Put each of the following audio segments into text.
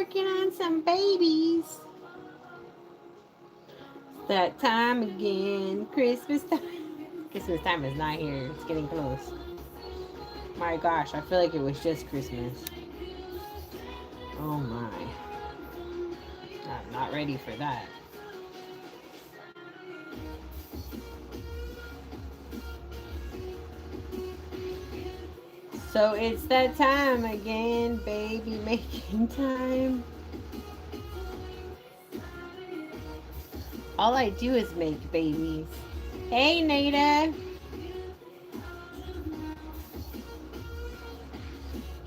working on some babies. It's that time again. Christmas time. Christmas time is not here. It's getting close. My gosh, I feel like it was just Christmas. Oh my. I'm not ready for that. So it's that time again, baby making time. All I do is make babies. Hey, Nada.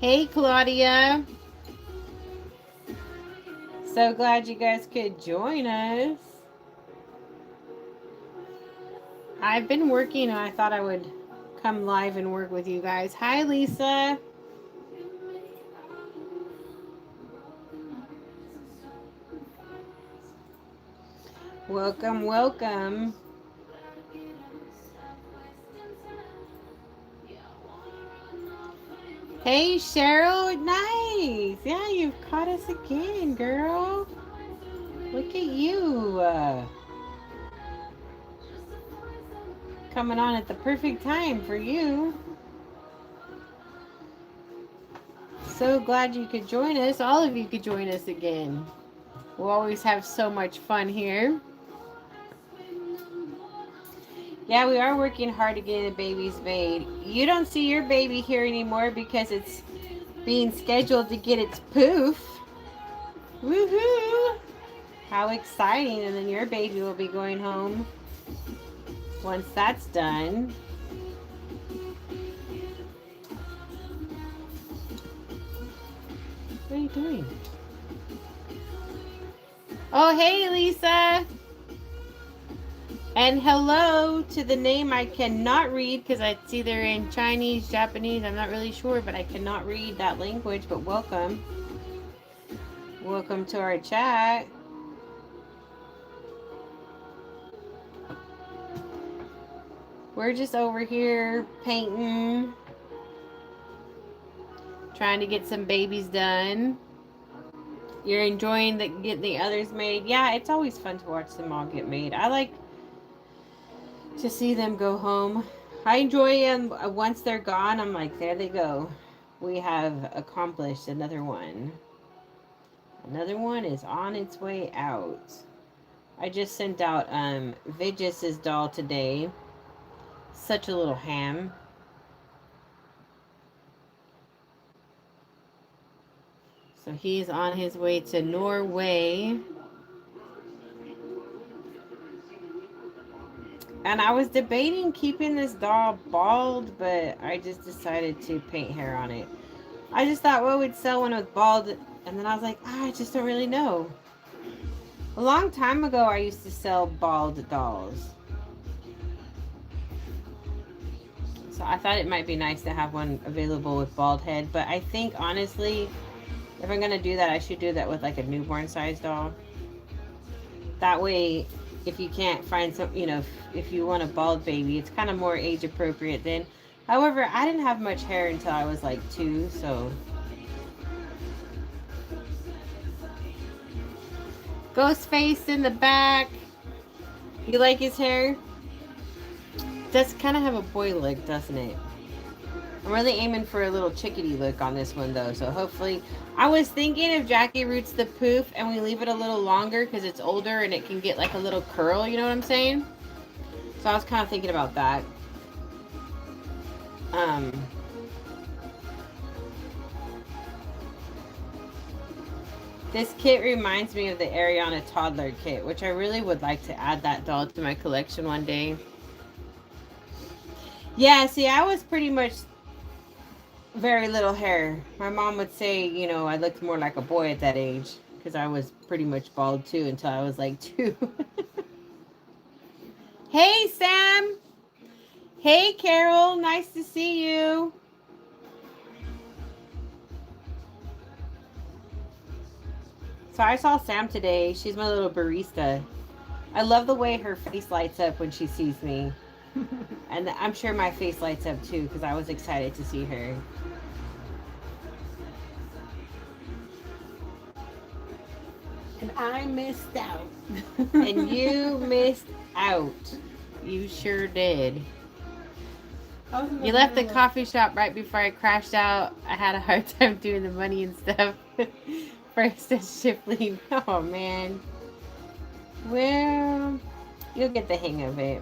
Hey, Claudia. So glad you guys could join us. I've been working and I thought I would come live and work with you guys. Hi, Lisa. Welcome, welcome. Hey, Cheryl. Nice. Yeah, you've caught us again, girl. Look at you. Coming on at the perfect time for you. So glad you could join us. All of you could join us again. We'll always have so much fun here. Yeah, we are working hard to get the babies made. You don't see your baby here anymore because it's being scheduled to get its poof. Woohoo! How exciting. And then your baby will be going home once that's done. What are you doing? Oh, hey, Lisa. And hello to the name I cannot read because it's either in Chinese, Japanese, I'm not really sure, but I cannot read that language, but welcome. Welcome to our chat. We're just over here painting, trying to get some babies done. You're enjoying getting the others made. Yeah, it's always fun to watch them all get made. I like to see them go home. I enjoy them once they're gone. I'm like, there they go. We have accomplished another one. Another one is on its way out. I just sent out Vigis's doll today. Such a little ham. So he's on his way to Norway. And I was debating keeping this doll bald, but I just decided to paint hair on it. I just thought, what would sell one with bald? And then I was like, I just don't really know. A long time ago, I used to sell bald dolls. So I thought it might be nice to have one available with bald head. But I think, honestly, if I'm going to do that, I should do that with like a newborn size doll. That way, if you can't find some, if you want a bald baby, it's kind of more age appropriate then. However, I didn't have much hair until I was like 2, so. Ghostface in the back. You like his hair? Does kind of have a boy look, doesn't it? I'm really aiming for a little chickadee look on this one though, so hopefully. I was thinking if Jackie roots the poof and we leave it a little longer because it's older and it can get like a little curl, you know what I'm saying? So I was kind of thinking about that. This kit reminds me of the Ariana toddler kit, which I really would like to add that doll to my collection one day. Yeah, see, I was pretty much very little hair. My mom would say, I looked more like a boy at that age because I was pretty much bald too until I was like 2. Hey, Sam. Hey, Carol. Nice to see you. So I saw Sam today. She's my little barista. I love the way her face lights up when she sees me. And I'm sure my face lights up too because I was excited to see her. And I missed out. And you missed out. You sure did. You left the coffee shop right before I crashed out. I had a hard time doing the money and stuff. First at Shipley. Oh, man. Well, you'll get the hang of it.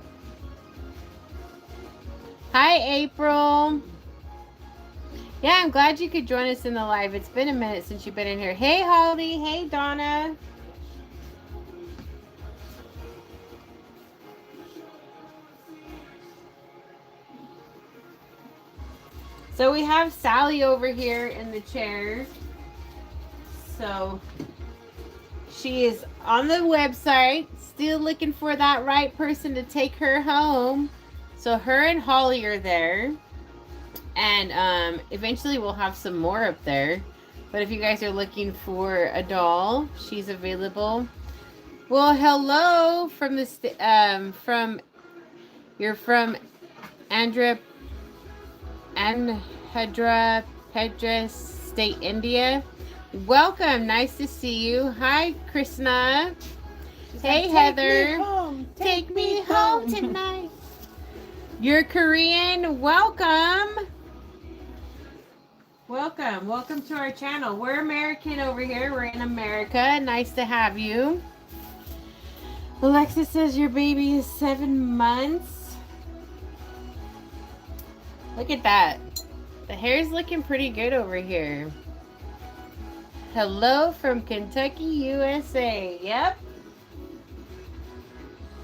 Hi, April. Yeah, I'm glad you could join us in the live. It's been a minute since you've been in here. Hey, Holly. Hey, Donna. So we have Sally over here in the chair. So she is on the website, still looking for that right person to take her home. So her and Holly are there. And eventually we'll have some more up there. But if you guys are looking for a doll, she's available. Well, hello from the you're from Andhra Pradesh State, India. Welcome, nice to see you. Hi, Krishna. Hey, Heather. Take me home tonight. You're Korean. Welcome. Welcome to our channel. We're American over here. We're in America. Nice to have you. Alexa says your baby is 7 months. Look at that. The hair's looking pretty good over here. Hello from Kentucky, USA. Yep.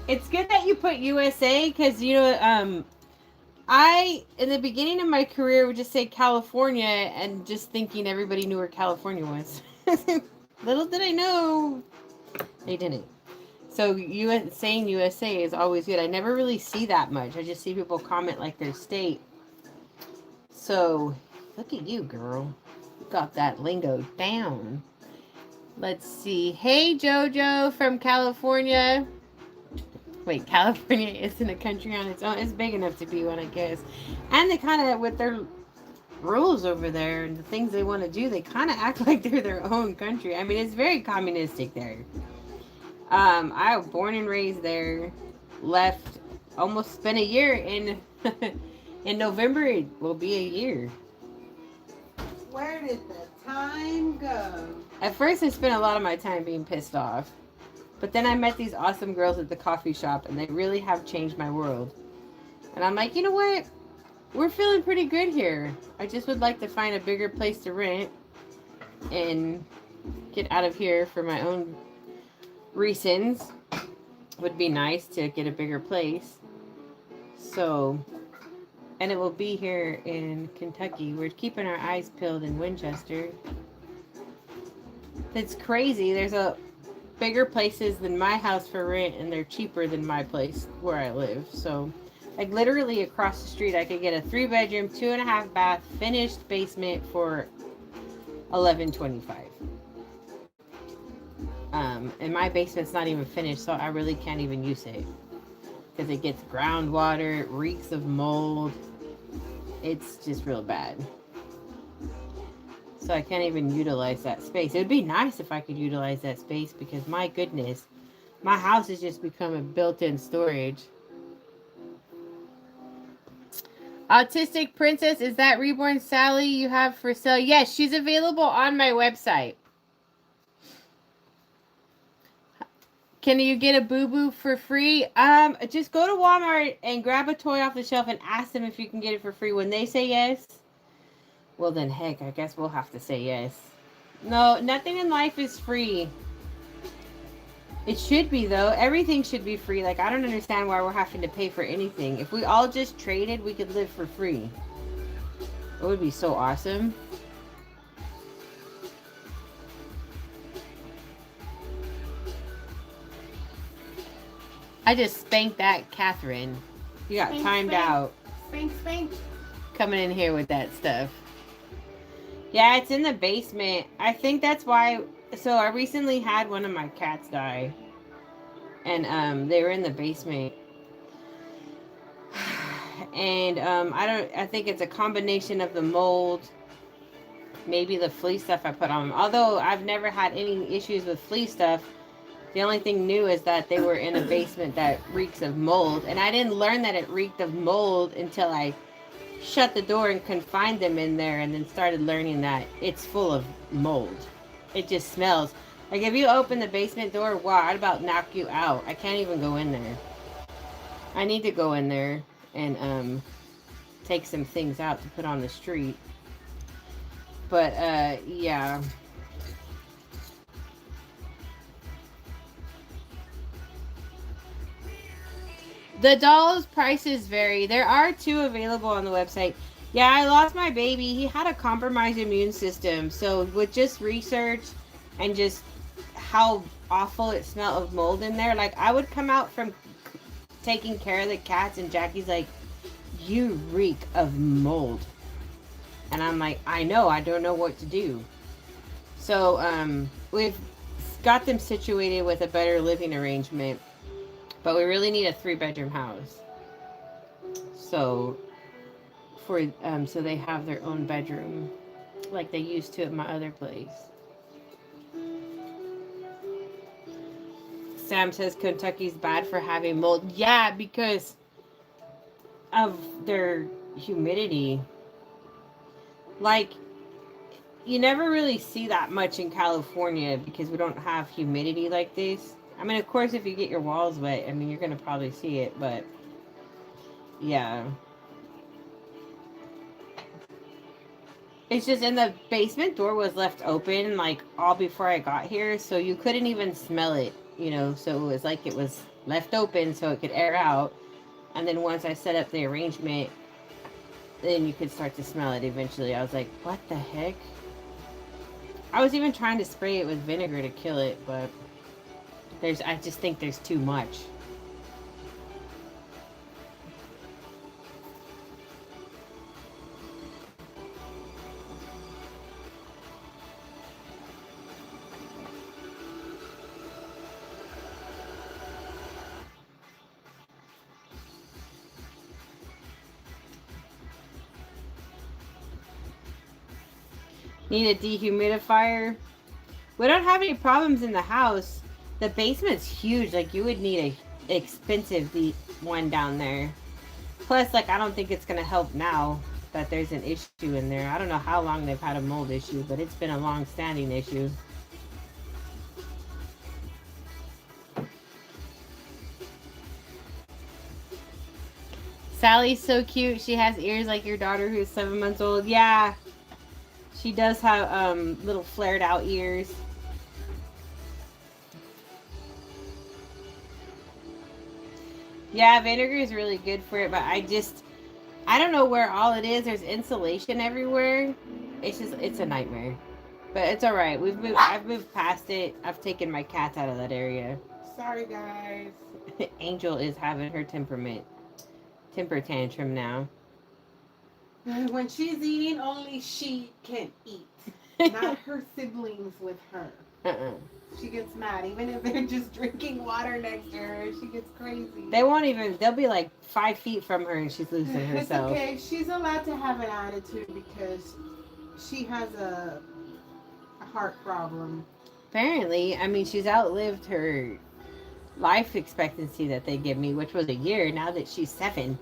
It's good that you put USA because, you know, I, in the beginning of my career, would just say California and just thinking everybody knew where California was. Little did I know they didn't. So saying USA is always good. I never really see that much. I just see people comment like their state. So look at you, girl. You got that lingo down. Let's see. Hey, JoJo from California. Wait, California isn't a country on its own. It's big enough to be one, I guess. And they kind of, with their rules over there and the things they want to do, they kind of act like they're their own country. I mean, it's very communistic there. I was born and raised there. Left, almost spent a year in in November. It will be a year. Where did the time go? At first, I spent a lot of my time being pissed off. But then I met these awesome girls at the coffee shop, and they really have changed my world. And I'm like, you know what? We're feeling pretty good here. I just would like to find a bigger place to rent and get out of here for my own reasons. Would be nice to get a bigger place. So, and it will be here in Kentucky. We're keeping our eyes peeled in Winchester. It's crazy. There's bigger places than my house for rent, and they're cheaper than my place where I live. So, like literally across the street, I could get a 3-bedroom, 2.5 bath, finished basement for $11.25. And my basement's not even finished, so I really can't even use it because it gets groundwater, it reeks of mold. It's just real bad. So I can't even utilize that space. It would be nice if I could utilize that space because my goodness, my house has just become a built-in storage. Autistic Princess, is that Reborn Sally you have for sale? Yes, she's available on my website. Can you get a boo-boo for free? Just go to Walmart and grab a toy off the shelf and ask them if you can get it for free. When they say yes, well then heck, I guess we'll have to say yes. No, nothing in life is free. It should be though. Everything should be free. Like I don't understand why we're having to pay for anything. If we all just traded, we could live for free. It would be so awesome. I just spanked that Catherine. You got timed out. Spank. Coming in here with that stuff. Yeah, it's in the basement. I think that's why. So I recently had one of my cats die. And they were in the basement. And I think it's a combination of the mold maybe the flea stuff I put on them. Although I've never had any issues with flea stuff. The only thing new is that they were in a basement that reeks of mold. And I didn't learn that it reeked of mold until I shut the door and confined them in there and then started learning that it's full of mold. It just smells. Like if you open the basement door, wow, I'd about knock you out. I can't even go in there. I need to go in there and take some things out to put on the street. But yeah. The dolls' prices vary. There are 2 available on the website. Yeah, I lost my baby. He had a compromised immune system. So with just research and just how awful it smelled of mold in there, like I would come out from taking care of the cats and Jackie's like, you reek of mold. And I'm like, I know, I don't know what to do. So we've got them situated with a better living arrangement. But we really need a 3-bedroom house. So so they have their own bedroom like they used to at my other place. Sam says Kentucky's bad for having mold. Yeah, because of their humidity. Like, you never really see that much in California because we don't have humidity like this. I mean, of course, if you get your walls wet, I mean, you're going to probably see it, but yeah. It's just, and the basement door was left open, like, all before I got here, so you couldn't even smell it, you know, so it was like it was left open so it could air out, and then once I set up the arrangement, then you could start to smell it eventually. I was like, what the heck? I was even trying to spray it with vinegar to kill it, but I just think there's too much. Need a dehumidifier. We don't have any problems in the house. The basement's huge. Like, you would need a expensive one down there. Plus, like, I don't think it's going to help now that there's an issue in there. I don't know how long they've had a mold issue, but it's been a long-standing issue. Sally's so cute. She has ears like your daughter who's 7 months old. Yeah. She does have little flared out ears. Yeah, vinegar is really good for it, but I don't know where all it is. There's insulation everywhere. It's a nightmare. But it's all right. I've moved past it. I've taken my cats out of that area. Sorry, guys. Angel is having her temper tantrum now. When she's eating, only she can eat. Not her siblings with her. She gets mad. Even if they're just drinking water next to her, she gets crazy. They'll be like 5 feet from her and she's losing herself. It's okay. She's allowed to have an attitude because she has a heart problem. Apparently, I mean, she's outlived her life expectancy that they give me, which was a year, now that she's 7.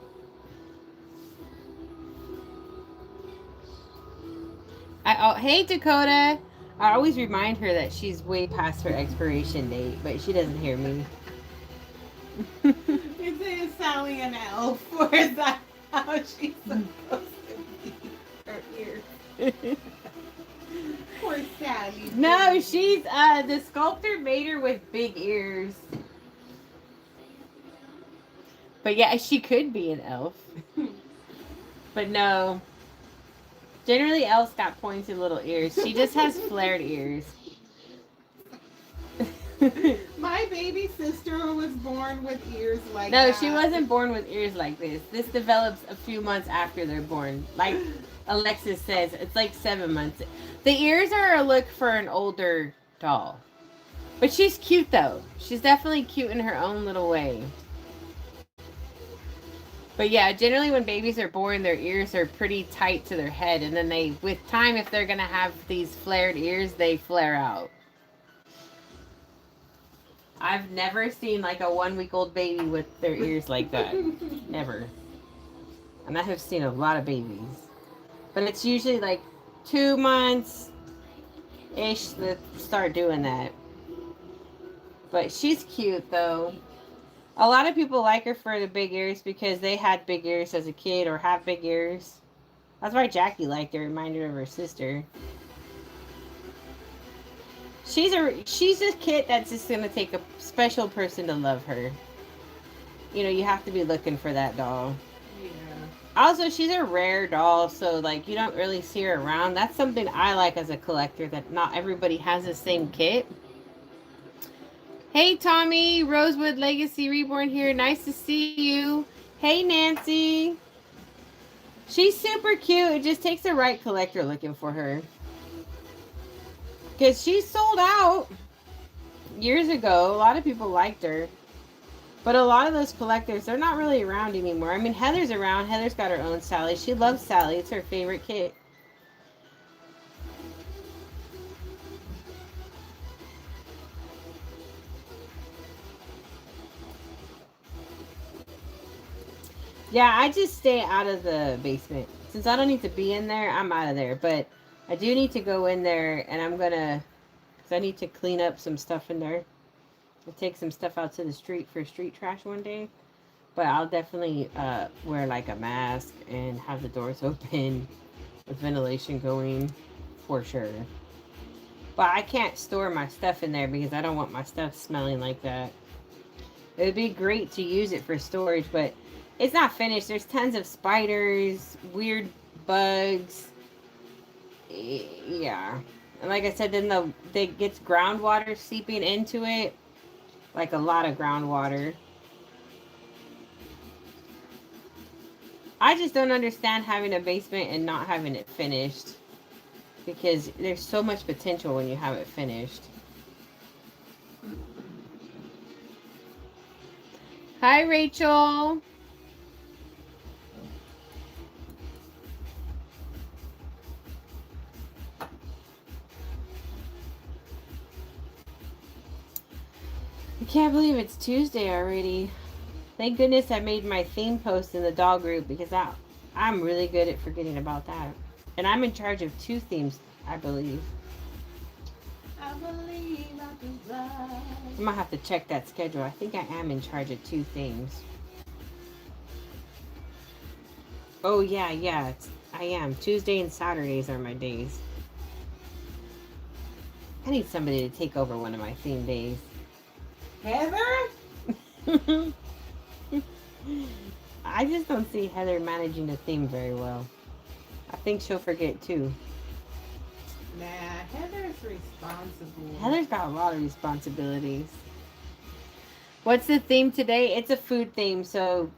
Hey, Dakota. I always remind her that she's way past her expiration date, but she doesn't hear me. Is Sally an elf, or is that how she's supposed to be? Her ears. Poor Sally. No, she's, the sculptor made her with big ears. But yeah, she could be an elf. But no. Generally, elves got pointed little ears. She just has flared ears. My baby sister was born with ears like no, that. No, she wasn't born with ears like this. This develops a few months after they're born. Like Alexis says, it's like 7 months. The ears are a look for an older doll. But she's cute, though. She's definitely cute in her own little way. But yeah, generally when babies are born, their ears are pretty tight to their head. And then they, with time, if they're going to have these flared ears, they flare out. I've never seen like a 1-week-old baby with their ears like that. Never. And I have seen a lot of babies. But it's usually like 2 months-ish that start doing that. But she's cute though. A lot of people like her for the big ears because they had big ears as a kid or have big ears. That's why Jackie liked her, reminded her of her sister. She's a kid that's just gonna take a special person to love her. You know, you have to be looking for that doll. Yeah. Also, she's a rare doll, so like you don't really see her around. That's something I like as a collector, that not everybody has the same kit. Hey Tommy, Rosewood Legacy Reborn here. Nice to see you. Hey Nancy. She's super cute. It just takes the right collector looking for her. Because she sold out years ago. A lot of people liked her. But a lot of those collectors, they're not really around anymore. I mean, Heather's around. Heather's got her own Sally. She loves Sally. It's her favorite kit. Yeah, I just stay out of the basement. Since I don't need to be in there, I'm out of there. But I do need to go in there, and I'm gonna, because I need to clean up some stuff in there. I'll take some stuff out to the street for street trash one day. But I'll definitely wear like a mask and have the doors open with ventilation going for sure. But I can't store my stuff in there because I don't want my stuff smelling like that. It would be great to use it for storage, but it's not finished. There's tons of spiders, weird bugs. Yeah. And like I said, then it gets groundwater seeping into it. Like a lot of groundwater. I just don't understand having a basement and not having it finished. Because there's so much potential when you have it finished. Hi, Rachel. I can't believe it's Tuesday already. Thank goodness I made my theme post in the doll group because I'm really good at forgetting about that. And I'm in charge of 2 themes, I believe. I believe I desire. I'm gonna have to check that schedule. I think I am in charge of 2 themes. Oh yeah, I am. Tuesday and Saturdays are my days. I need somebody to take over one of my theme days. Heather? I just don't see Heather managing the theme very well. I think she'll forget too. Nah, Heather's responsible. Heather's got a lot of responsibilities. What's the theme today? It's a food theme, so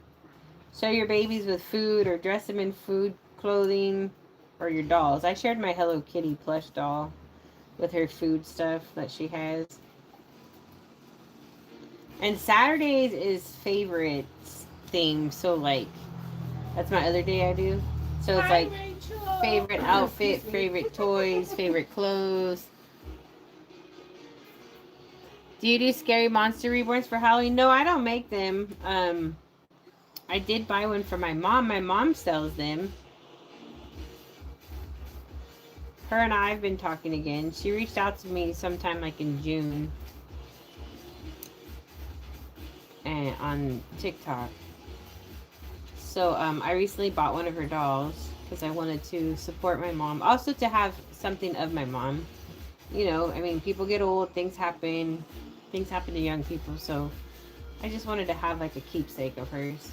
show your babies with food or dress them in food clothing, or your dolls. I shared my Hello Kitty plush doll with her food stuff that she has. And Saturdays is favorites theme, so like that's my other day I do. So it's like Rachel. favorite outfit, favorite toys, favorite clothes. Do you do scary monster reborns for Halloween? No, I don't make them. I did buy one for my mom. My mom sells them. Her and I have been talking again. She reached out to me sometime like in June. And on TikTok. So I recently bought one of her dolls because I wanted to support my mom. Also to have something of my mom. You know, I mean, people get old, things happen. Things happen to young people. So I just wanted to have like a keepsake of hers.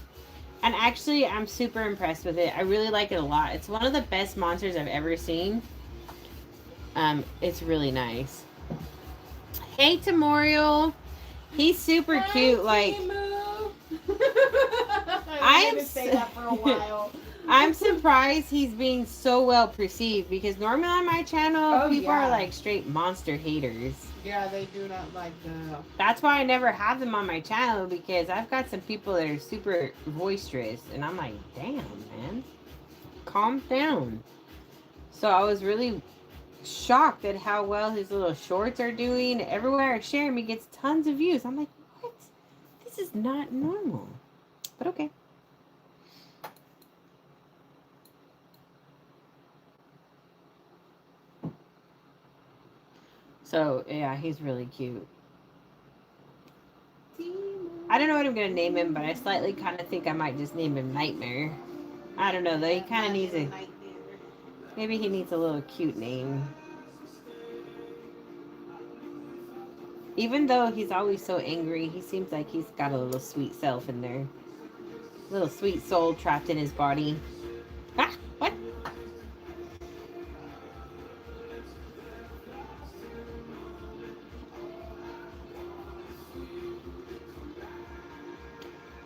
And actually, I'm super impressed with it. I really like it a lot. It's one of the best monsters I've ever seen. It's really nice. Hey, Tamorial. He's super cute. Like, I am say that for a while. I'm surprised he's being so well perceived because normally on my channel, people are like straight monster haters. Yeah, they do not like the... That's why I never have them on my channel because I've got some people that are super boisterous and I'm like, damn, man, calm down. So I was really shocked at how well his little shorts are doing. Everywhere I share him, he gets tons of views. I'm like, what? This is not normal. But okay. So, yeah, he's really cute. I don't know what I'm going to name him, but I slightly kind of think I might just name him Nightmare. I don't know, though. He kind of needs a... Maybe he needs a little cute name. Even though he's always so angry, he seems like he's got a little sweet self in there. A little sweet soul trapped in his body. Ah, what?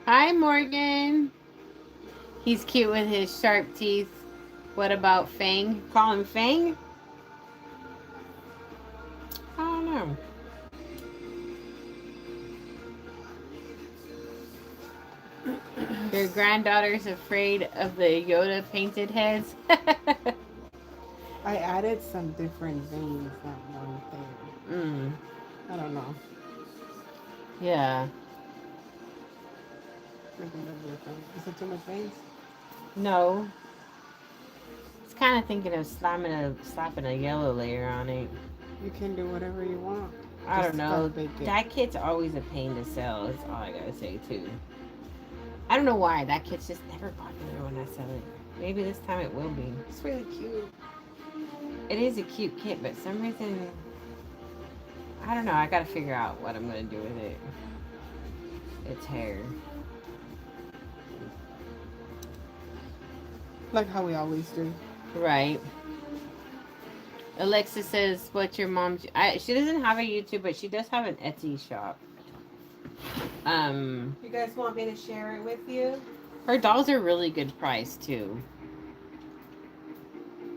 Hi, Morgan. He's cute with his sharp teeth. What about Fang? Call him Fang? I don't know. Your granddaughter's afraid of the Yoda painted heads? I added some different veins that one thing. I don't know. Yeah. Is it too much veins? No. It's kind of thinking of slapping a yellow layer on it. You can do whatever you want. I don't know. That kit's always a pain to sell. That's all I gotta say too. I don't know why. That kit's just never popular when I sell it. Maybe this time it will be. It's really cute. It is a cute kit, but for some reason, I don't know. I gotta figure out what I'm gonna do with it. Its hair. Like how we always do. Right. Alexa says, what's your mom's... she doesn't have a YouTube, but she does have an Etsy shop. You guys want me to share it with you? Her dolls are really good price, too.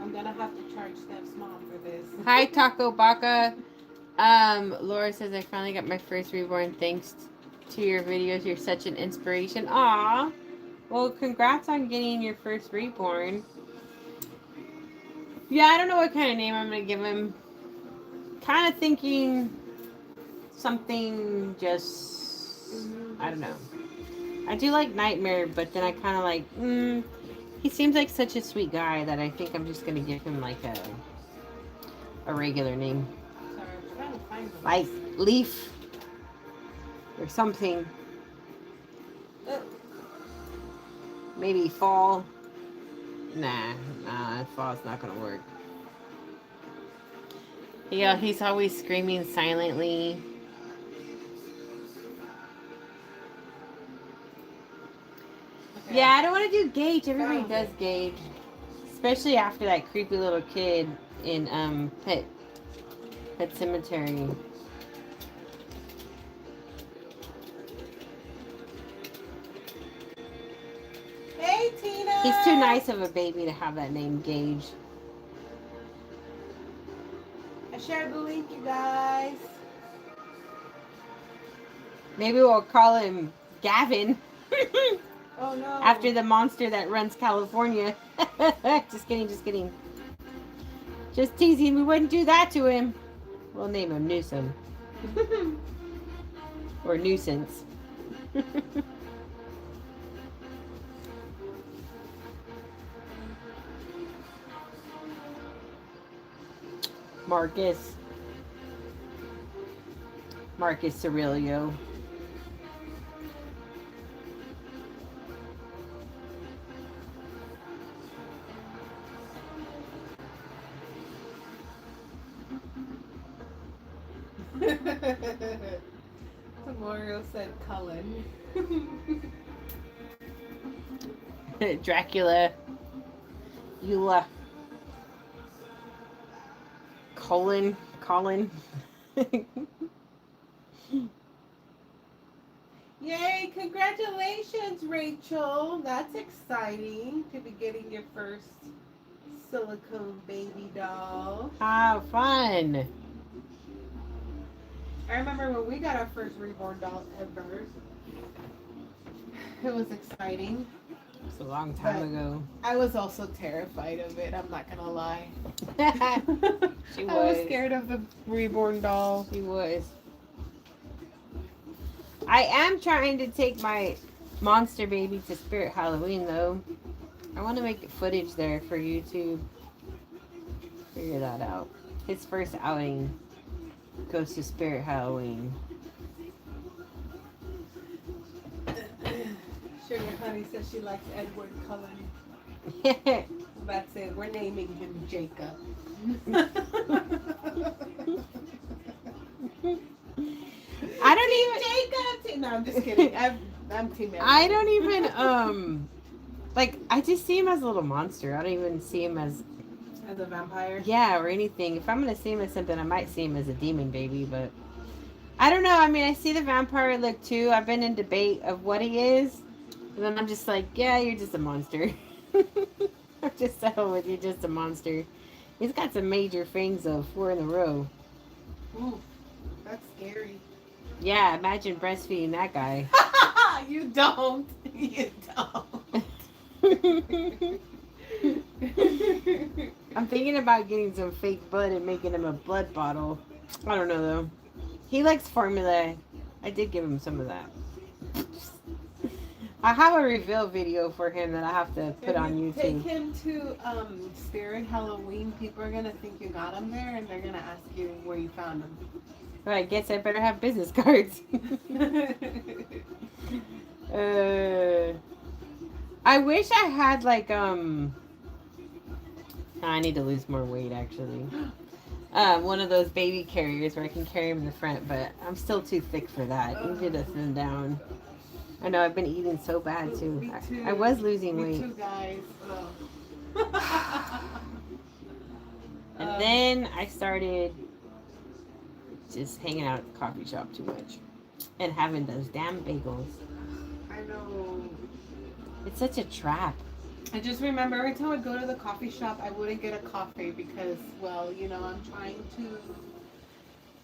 I'm gonna have to charge Steph's mom for this. Hi, Taco Baka. Laura says, I finally got my first reborn thanks to your videos. You're such an inspiration. Aw. Well, congrats on getting your first reborn. Yeah, I don't know what kind of name I'm going to give him. Kind of thinking something just, I don't know. I do like Nightmare, but then I kind of like, he seems like such a sweet guy that I think I'm just going to give him like a regular name. Sorry, I'm trying to find them. Like Leaf or something. Maybe Fall. Nah, Fall's not gonna work. Yeah, he's always screaming silently. Okay. Yeah, I don't want to do Gage. Everybody does Gage. Especially after that creepy little kid in Pet Cemetery. Hey, Tina! He's too nice of a baby to have that name, Gage. I shared the link, you guys. Maybe we'll call him Gavin. Oh, no. After the monster that runs California. Just kidding, just kidding. Just teasing. We wouldn't do that to him. We'll name him Newsom. Or Nuisance. Marcus Aurelio. Mario said Cullen. Dracula. Eula. Colin. Yay, congratulations, Rachel. That's exciting to be getting your first silicone baby doll. How fun. I remember when we got our first reborn doll ever. It was exciting. It's a long time ago. I was also terrified of it, I'm not gonna lie. She was. I was scared of the reborn doll. She was. I am trying to take my monster baby to Spirit Halloween, though. I want to make footage there for YouTube. Figure that out. His first outing goes to Spirit Halloween. Sugar Honey says she likes Edward Cullen. That's it. We're naming him Jacob. I don't even. Jacob. No, I'm just kidding. I'm Team Edward. I don't even like. I just see him as a little monster. I don't even see him as a vampire. Yeah, or anything. If I'm gonna see him as something, I might see him as a demon baby, but I don't know. I mean, I see the vampire look too. I've been in debate of what he is, and then I'm just like, yeah, you're just a monster. I'm just settled with you're just a monster. He's got some major fangs though, 4 in a row. Ooh, that's scary. Yeah, imagine breastfeeding that guy. You don't. You don't. I'm thinking about getting some fake blood and making him a blood bottle. I don't know though. He likes formula. I did give him some of that. I have a reveal video for him that I have to put on YouTube. Take him to Spirit Halloween. People are gonna think you got him there, and they're gonna ask you where you found him. Well, I guess I better have business cards. I wish I had like I need to lose more weight actually. One of those baby carriers where I can carry him in the front, but I'm still too thick for that. I need to thin down. I know I've been eating so bad too. Me too. I was losing weight. Me too, guys. Oh. And then I started just hanging out at the coffee shop too much and having those damn bagels. I know. It's such a trap. I just remember every time I go to the coffee shop, I wouldn't get a coffee because, well, you know, I'm trying to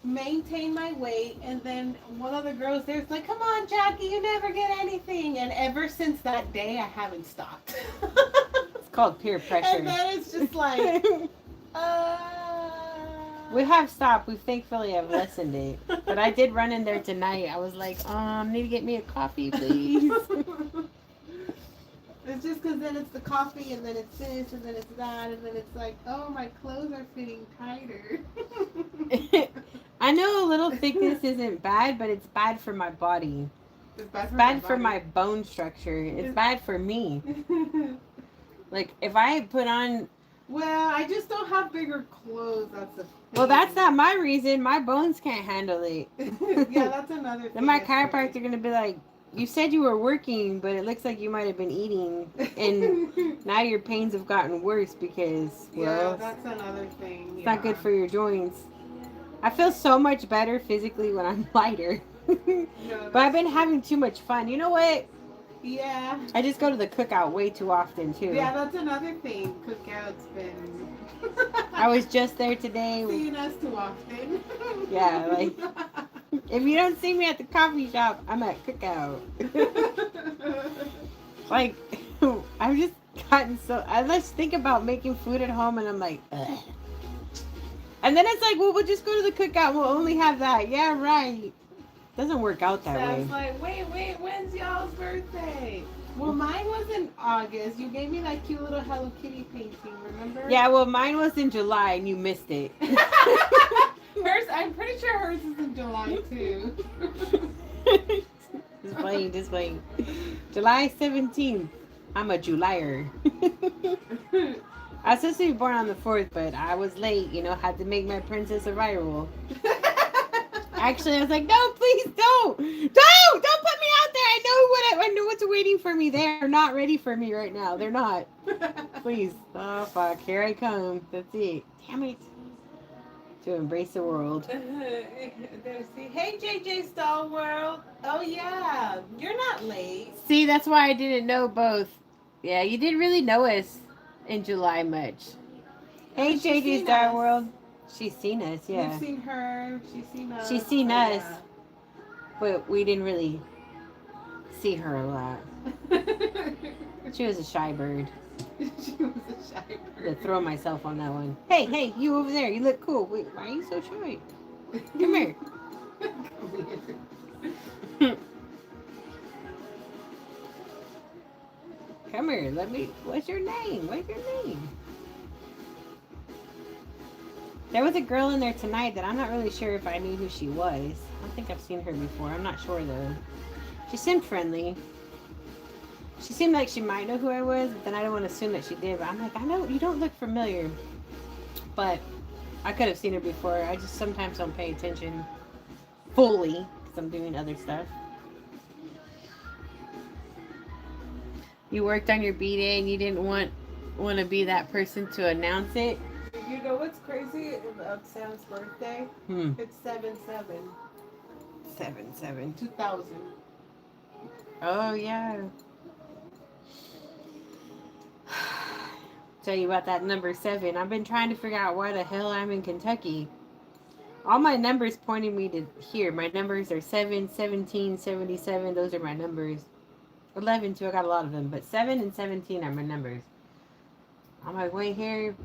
maintain my weight. And then one of the girls there's like, come on, Jackie, you never get anything. And ever since that day, I haven't stopped. It's called peer pressure. And then it's just like, We have stopped. We thankfully have lessened it. But I did run in there tonight. I was like, need to get me a coffee, please. It's just because then it's the coffee, and then it's this, and then it's that, and then it's like, oh, my clothes are fitting tighter. I know a little thickness isn't bad, but it's bad for my body. It's bad for my bone structure. It's bad for me. Like, if I put on... Well, I just don't have bigger clothes. That's the thing. Well, that's not my reason. My bones can't handle it. Yeah, that's another thing. Then my chiropractor going to be like, you said you were working, but it looks like you might have been eating, and now your pains have gotten worse because, well, yeah, that's another thing. It's not good for your joints. I feel so much better physically when I'm lighter. But I've been having too much fun. You know what? Yeah. I just go to the cookout way too often, too. Yeah, that's another thing. Cookout's been... I was just there today. Seeing us too often. Yeah, like... If you don't see me at the coffee shop, I'm at cookout. Like, I've just gotten so... I just think about making food at home and I'm like, ugh. And then it's like, well, we'll just go to the cookout. We'll only have that. Yeah, right. Doesn't work out that way. Sounds like, wait, when's y'all's birthday? Well, mine was in August. You gave me that cute little Hello Kitty painting, remember? Yeah, well, mine was in July and you missed it. Hers, I'm pretty sure hers is in July too. Just playing. July 17th. I'm a Julyer. I was supposed to be born on the 4th, but I was late, had to make my princess a viral. Actually, I was like, no, please don't put me out there. I know what's waiting for me. They're not ready for me right now. They're not. Please. Oh, fuck. Here I come. That's it. Damn it. To embrace the world. Hey, JJ Star World. Oh, yeah. You're not late. See, that's why I didn't know both. Yeah, you didn't really know us in July much. Hey, JJ Star World. She's seen us, yeah. We've seen her. She's seen us. She's seen Oh, us. yeah. But we didn't really see her a lot. She was a shy bird. She was a shy bird. To throw myself on that one. Hey, hey, you over there. You look cool. Wait, why are you so shy? Come here. Come here. Let me. What's your name? What's your name? There was a girl in there tonight that I'm not really sure if I knew who she was. I don't think I've seen her before. I'm not sure though. She seemed friendly. She seemed like she might know who I was, but then I don't want to assume that she did. But I'm like, I know you don't look familiar. But I could have seen her before. I just sometimes don't pay attention fully because I'm doing other stuff. You worked on your B-Day and you didn't want to be that person to announce it. You know what's crazy about Sam's birthday? It's 7/7. 7/7. 2000. Oh yeah. Tell you about that number 7. I've been trying to figure out why the hell I'm in Kentucky. All my numbers pointing me to here. My numbers are 7, 17, 77. Those are my numbers. 11 too. I got a lot of them, but 7 and 17 are my numbers. On my way here,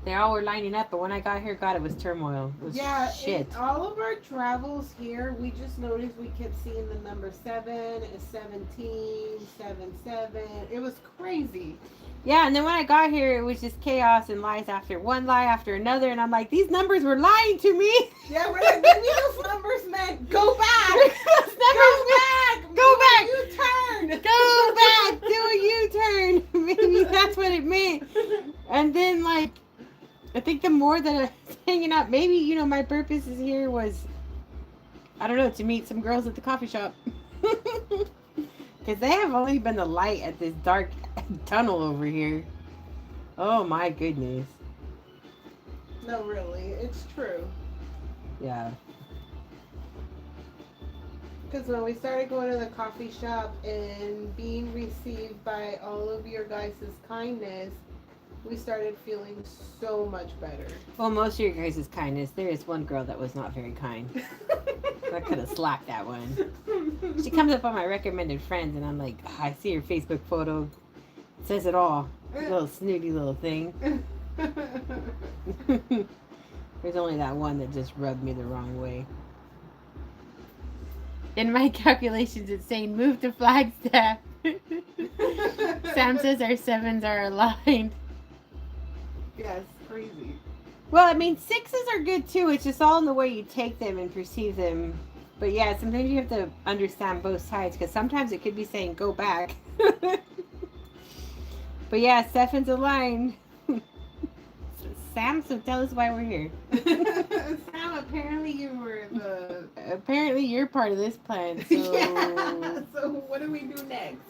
they all were lining up, but when I got here, God, it was turmoil. It was shit. All of our travels here, we just noticed we kept seeing the number 7, 17, 77. It was crazy. Yeah, and then when I got here, it was just chaos and lies after one lie after another, and I'm like, these numbers were lying to me. Yeah, we're like, maybe those numbers meant go back. Go back. U-turn. Go back. Do a U-turn. Maybe that's what it meant. And then, like, I think the more that I was hanging out, maybe, you know, my purpose is here was, I don't know, to meet some girls at the coffee shop. Because they have only been the light at this dark tunnel over here. Oh my goodness. No, really, it's true. Yeah. Because when we started going to the coffee shop and being received by all of your guys' kindness, we started feeling so much better. Well, most of your guys' kindness. There is one girl that was not very kind. I could have slacked that one. She comes up on my recommended friends, and I'm like, I see her Facebook photo. It says it all. Little snooty little thing. There's only that one that just rubbed me the wrong way. In my calculations, it's saying move to Flagstaff. Sam says our 7s are aligned. Yeah, it's crazy. Well, I mean, 6s are good too. It's just all in the way you take them and perceive them. But yeah, sometimes you have to understand both sides, because sometimes it could be saying go back. But yeah, 7's aligned. Sam, so tell us why we're here. Sam, apparently you were the... Apparently you're part of this plan, so... Yeah, so what do we do next?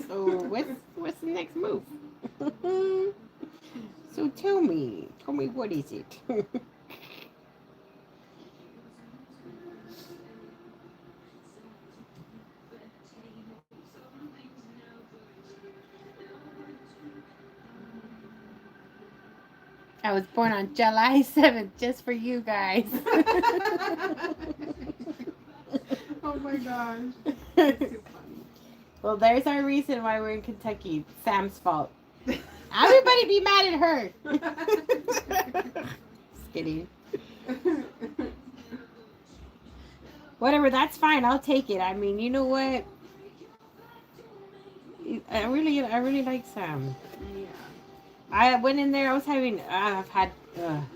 So what's the next move? So tell me what is it? I was born on July 7th just for you guys. Oh my gosh. That's too funny. Well, there's our reason why we're in Kentucky. Sam's fault. Everybody be mad at her. Just kidding. Whatever, that's fine. I'll take it. I mean, you know what? I really like Sam. Yeah. I went in there. I was having. I've had an.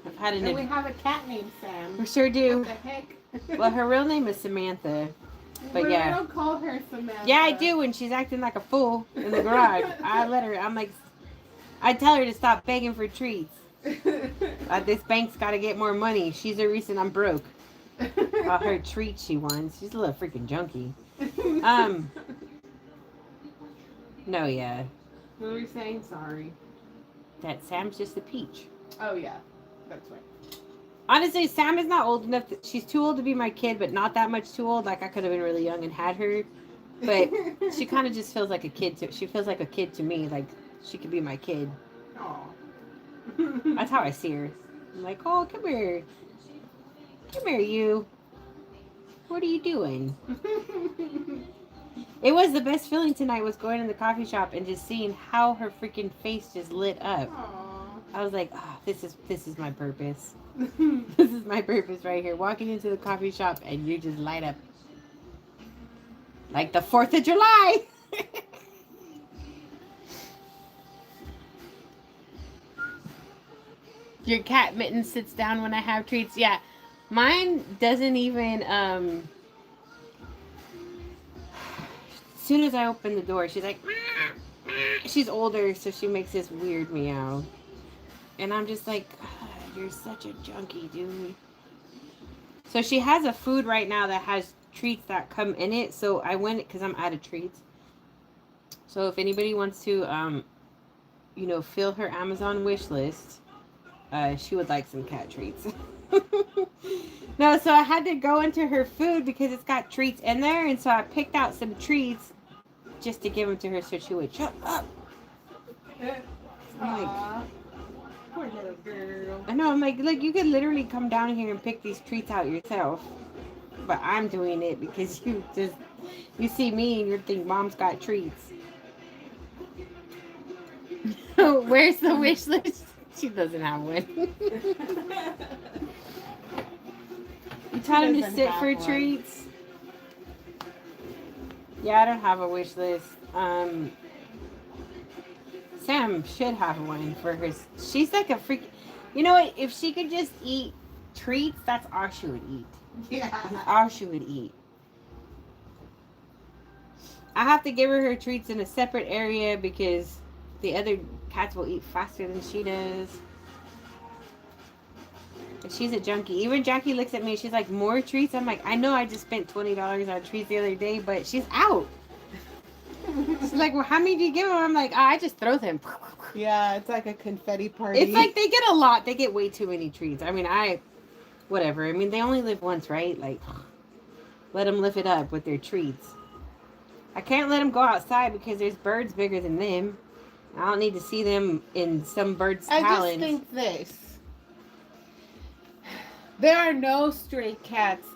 And we have a cat named Sam. We sure do. What the heck? Well, her real name is Samantha. But yeah. We don't call her Samantha. Yeah, I do when she's acting like a fool in the garage. I let her. I'm like, I tell her to stop begging for treats. This bank's got to get more money. She's the reason I'm broke. All her treats she wants. She's a little freaking junkie. No, yeah. What were we saying? Sorry. That Sam's just a peach. Oh, yeah. That's right. Honestly, Sam is not old enough. She's too old to be my kid, but not that much too old. Like, I could have been really young and had her. But she kind of just feels like a kid. She feels like a kid to me. Like, she could be my kid. Aww. That's how I see her. I'm like, oh, come here. Come here, you. What are you doing? It was the best feeling tonight was going in the coffee shop and just seeing how her freaking face just lit up. Aww. I was like, oh, this is my purpose. This is my purpose right here. Walking into the coffee shop and you just light up. Like the 4th of July. Your cat Mitten sits down when I have treats. Yeah. Mine doesn't even, as soon as I open the door, she's like, meow, meow. She's older, so she makes this weird meow. And I'm just like, you're such a junkie, dude. So she has a food right now that has treats that come in it. So I went, because I'm out of treats. So if anybody wants to, fill her Amazon wish list, she would like some cat treats. No, so I had to go into her food because it's got treats in there. And so I picked out some treats just to give them to her so she would shut up. I'm like, poor little girl. I know, I'm like, look, you could literally come down here and pick these treats out yourself. But I'm doing it because you see me and you think Mom's got treats. Where's the wish list? She doesn't have one. You taught him to sit for treats? Yeah, I don't have a wish list. Sam should have one for her. She's like a freak. You know what? If she could just eat treats, that's all she would eat. Yeah. That's all she would eat. I have to give her treats in a separate area because the other cats will eat faster than she does. But she's a junkie. Even Jackie looks at me. She's like, more treats? I'm like, I know I just spent $20 on treats the other day, but she's out. She's like, well, how many do you give them? I'm like, I just throw them. Yeah, it's like a confetti party. It's like they get a lot. They get way too many treats. I mean, whatever. I mean, they only live once, right? Like, let them live it up with their treats. I can't let them go outside because there's birds bigger than them. I don't need to see them in some bird's talons. I just think this. There are no stray cats,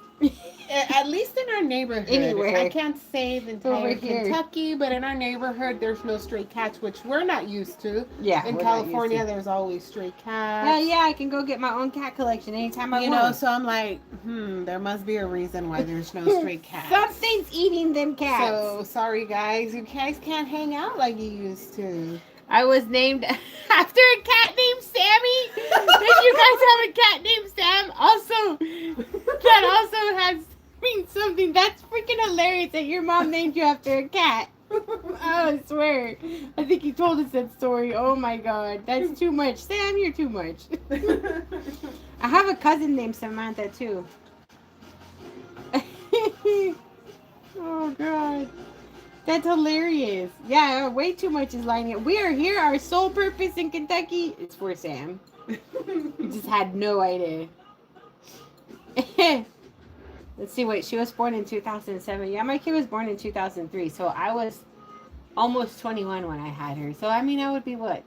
at least in our neighborhood. Anywhere. I can't say the entire Over here. Kentucky, but in our neighborhood, there's no stray cats, which we're not used to. Yeah. In we're not used California, to. there's always stray cats. Hell yeah, I can go get my own cat collection anytime I You want. know, so I'm like, there must be a reason why there's no stray cats. Something's eating them cats. So, sorry guys, you guys can't hang out like you used to. I was named after a cat named Sammy. Did you guys have a cat named Sam? Also, that also means something. That's freaking hilarious that your mom named you after a cat. I swear. I think you told us that story. Oh my god. That's too much. Sam, you're too much. I have a cousin named Samantha too. Oh god. That's hilarious. Yeah, way too much is lining up. We are here. Our sole purpose in Kentucky is for Sam. We just had no idea. Let's see, wait, she was born in 2007. Yeah, my kid was born in 2003. So I was almost 21 when I had her. So, I mean, I would be what?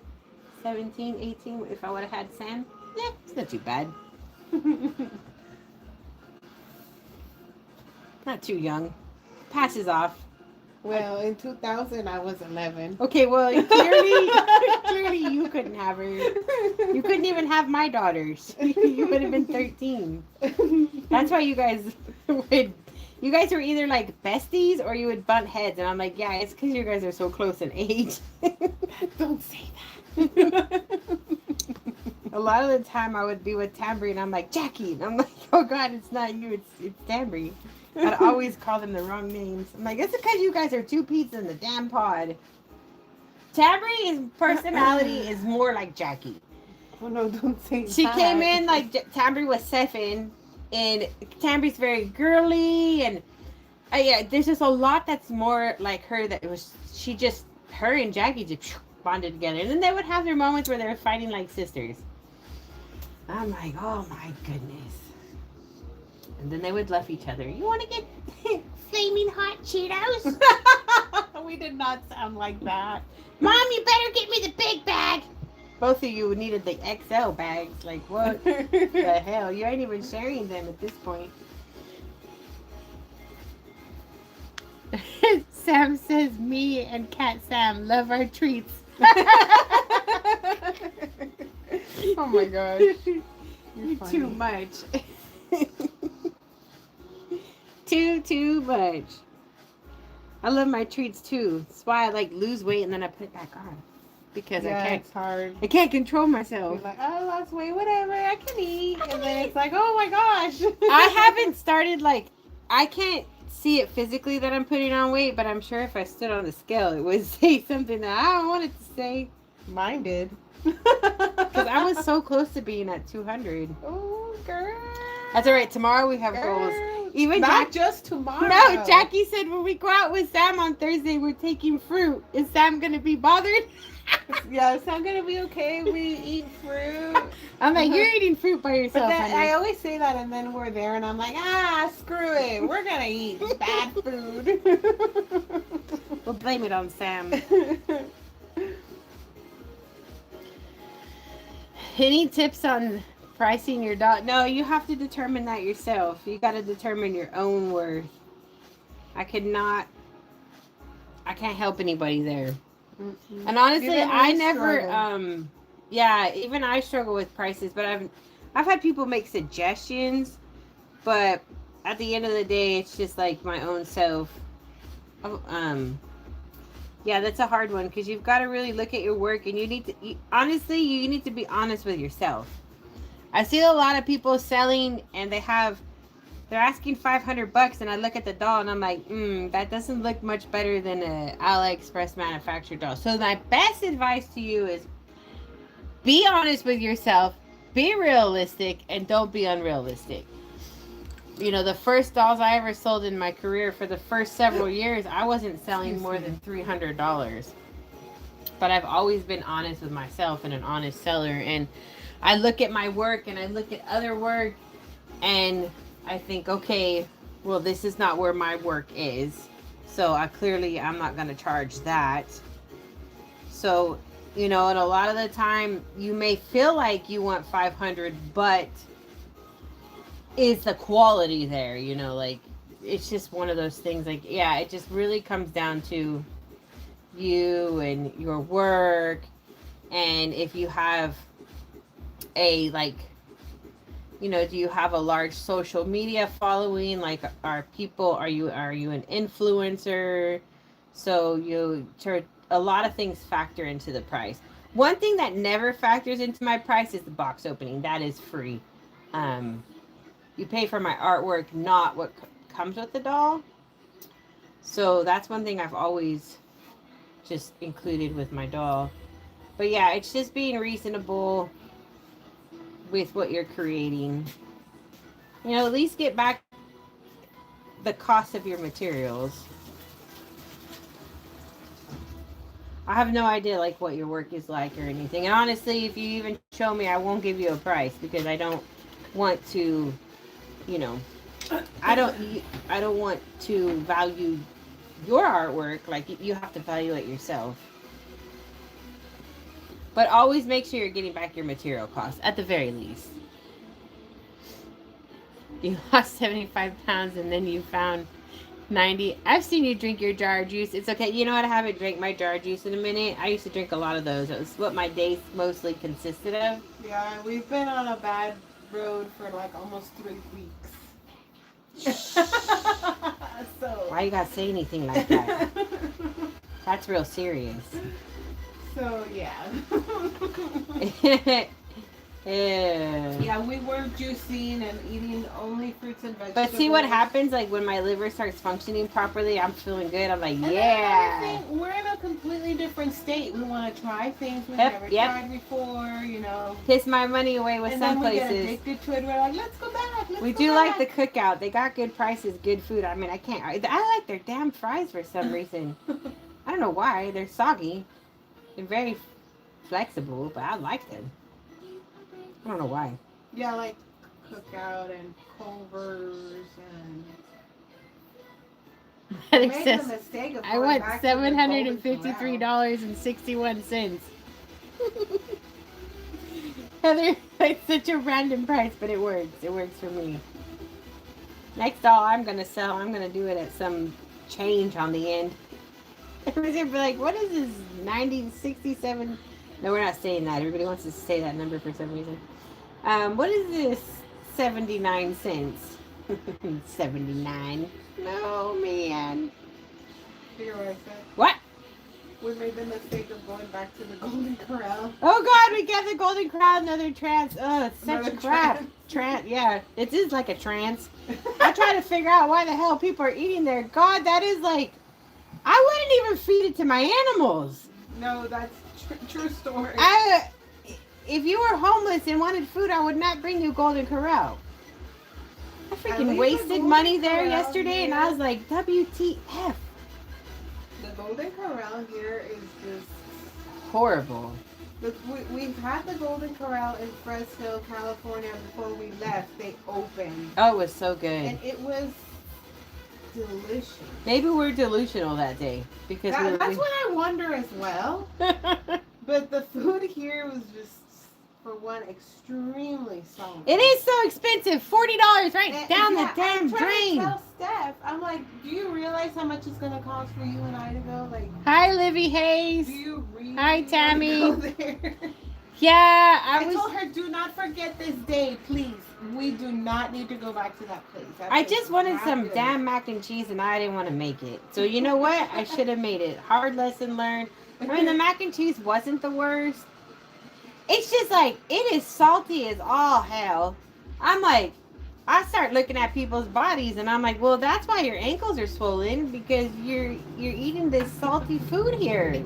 17, 18 if I would have had Sam? Yeah, it's not too bad. Not too young. Passes off. Well, in 2000, I was 11. Okay, well, clearly you couldn't have her. You couldn't even have my daughters. You would have been 13. That's why you guys were either like besties or you would butt heads. And I'm like, yeah, it's because you guys are so close in age. Don't say that. A lot of the time I would be with Tambry and I'm like, Jackie. And I'm like, oh God, it's not you, it's Tambry. I'd always call them the wrong names. I'm like, it's because you guys are two peas in the damn pod. Tambry's personality is more like Jackie. Oh no, don't say She that. came in like Tambry was 7, and Tambry's very girly, and yeah, there's just a lot that's more like her. That it was her and Jackie just bonded together, and then they would have their moments where they were fighting like sisters. I'm like, oh my goodness. And then they would love each other. You want to get flaming hot Cheetos? We did not sound like that. Mom, you better get me the big bag. Both of you needed the XL bags. Like, what the hell? You ain't even sharing them at this point. Sam says, me and Cat Sam love our treats. Oh my gosh. You're too much. Too much. I love my treats too. That's why I like lose weight and then I put it back on. Because it's hard. I can't control myself. You're like, oh, I lost weight, whatever, I can eat. And then it's like, oh my gosh. I haven't started, like, I can't see it physically that I'm putting on weight, but I'm sure if I stood on the scale, it would say something that I don't want it to say. Mine did. Because I was so close to being at 200. Oh, girl. That's all right. Tomorrow we have goals. Even not just tomorrow. No, Jackie said when we go out with Sam on Thursday, we're taking fruit. Is Sam going to be bothered? Yeah, is Sam going to be okay? We eat fruit. I'm like, you're eating fruit by yourself. But then honey. I always say that, and then we're there, and I'm like, screw it. We're going to eat bad food. We'll blame it on Sam. Any tips on pricing your dog? No, you have to determine that yourself. You got to determine your own worth. I can't help anybody there. Mm-hmm. And honestly, I never, even I struggle with prices, but I've had people make suggestions, but at the end of the day, it's just like my own self. Yeah, that's a hard one because you've got to really look at your work, and you need to be honest with yourself. I see a lot of people selling, and they're asking $500, and I look at the doll, and I'm like, that doesn't look much better than a AliExpress manufactured doll. So my best advice to you is be honest with yourself, be realistic, and don't be unrealistic. You know, the first dolls I ever sold in my career, for the first several years, I wasn't selling more than $300. But I've always been honest with myself and an honest seller. And I look at my work and I look at other work and I think, okay, well, this is not where my work is. So I'm not going to charge that. So, you know, and a lot of the time you may feel like you want $500, but is the quality there, you know, like it's just one of those things. Like, yeah, it just really comes down to you and your work, and if you have a, like, you know, do you have a large social media following? Like, are you an influencer? So a lot of things factor into the price. One thing that never factors into my price is the box opening. That is free. You pay for my artwork, not what comes with the doll. So that's one thing I've always just included with my doll. But yeah, it's just being reasonable with what you're creating. You know, at least get back the cost of your materials. I have no idea like what your work is like or anything. And honestly, if you even show me, I won't give you a price because I don't want to, you know, I don't want to value your artwork. Like, you have to value it yourself. But always make sure you're getting back your material costs at the very least. You lost 75 pounds and then you found 90. I've seen you drink your jar juice. It's okay. You know what? I haven't drank my jar juice in a minute. I used to drink a lot of those. It was what my days mostly consisted of. Yeah, we've been on a bad road for like almost 3 weeks. So why you gotta say anything like that? That's real serious. So yeah. Yeah, we were juicing and eating only fruits and vegetables. But see what happens, like when my liver starts functioning properly, I'm feeling good. I'm like, and yeah. We're in a completely different state. We want to try things we've never tried before, you know. Piss my money away with some places. And then we get addicted to it. We're like, let's go back. We do like the cookout. They got good prices, good food. I mean, I like their damn fries for some reason. I don't know why. They're soggy. They're very flexible, but I like them. I don't know why. Yeah, like Cookout and Culver's and Heather made the says, mistake of I going want back to the Golden Corral. $753.61. Heather, it's such a random price, but it works. It works for me. Next doll I'm going to sell, I'm going to do it at some change on the end. Everybody's going to be like, what is this? 90, 67? No, we're not saying that. Everybody wants to say that number for some reason. What is this? 79 cents. 79. No, man. Hear what I said? What? We made the mistake of going back to the Golden Corral. Oh God, we got the Golden Corral, another trance. Oh, it's such Another crap. Trance, yeah, it is like a trance. I try to figure out why the hell people are eating there. God, that is like, I wouldn't even feed it to my animals. No, that's true story. If you were homeless and wanted food, I would not bring you Golden Corral. I freaking wasted money there yesterday, and I was like, WTF. The Golden Corral here is just horrible. Look, we've had the Golden Corral in Fresno, California before we left. They opened. Oh, it was so good. And it was delicious. Maybe we're delusional that day. Because that's what I wonder as well. But the food here was just, for one, extremely salty. It is so expensive. $40 right down the damn drain. To tell Steph, I'm like, do you realize how much it's going to cost for you and I to go? Like, hi, Livy Hayes. Do you really hi, Tammy. Go there? Yeah, I told her, do not forget this day, please. We do not need to go back to that place. I just wanted some damn mac and cheese, and I didn't want to make it. So you know what? I should have made it. Hard lesson learned. I mean, the mac and cheese wasn't the worst. It's just like, it is salty as all hell. I'm like, I start looking at people's bodies, and I'm like, well, that's why your ankles are swollen, because you're eating this salty food here.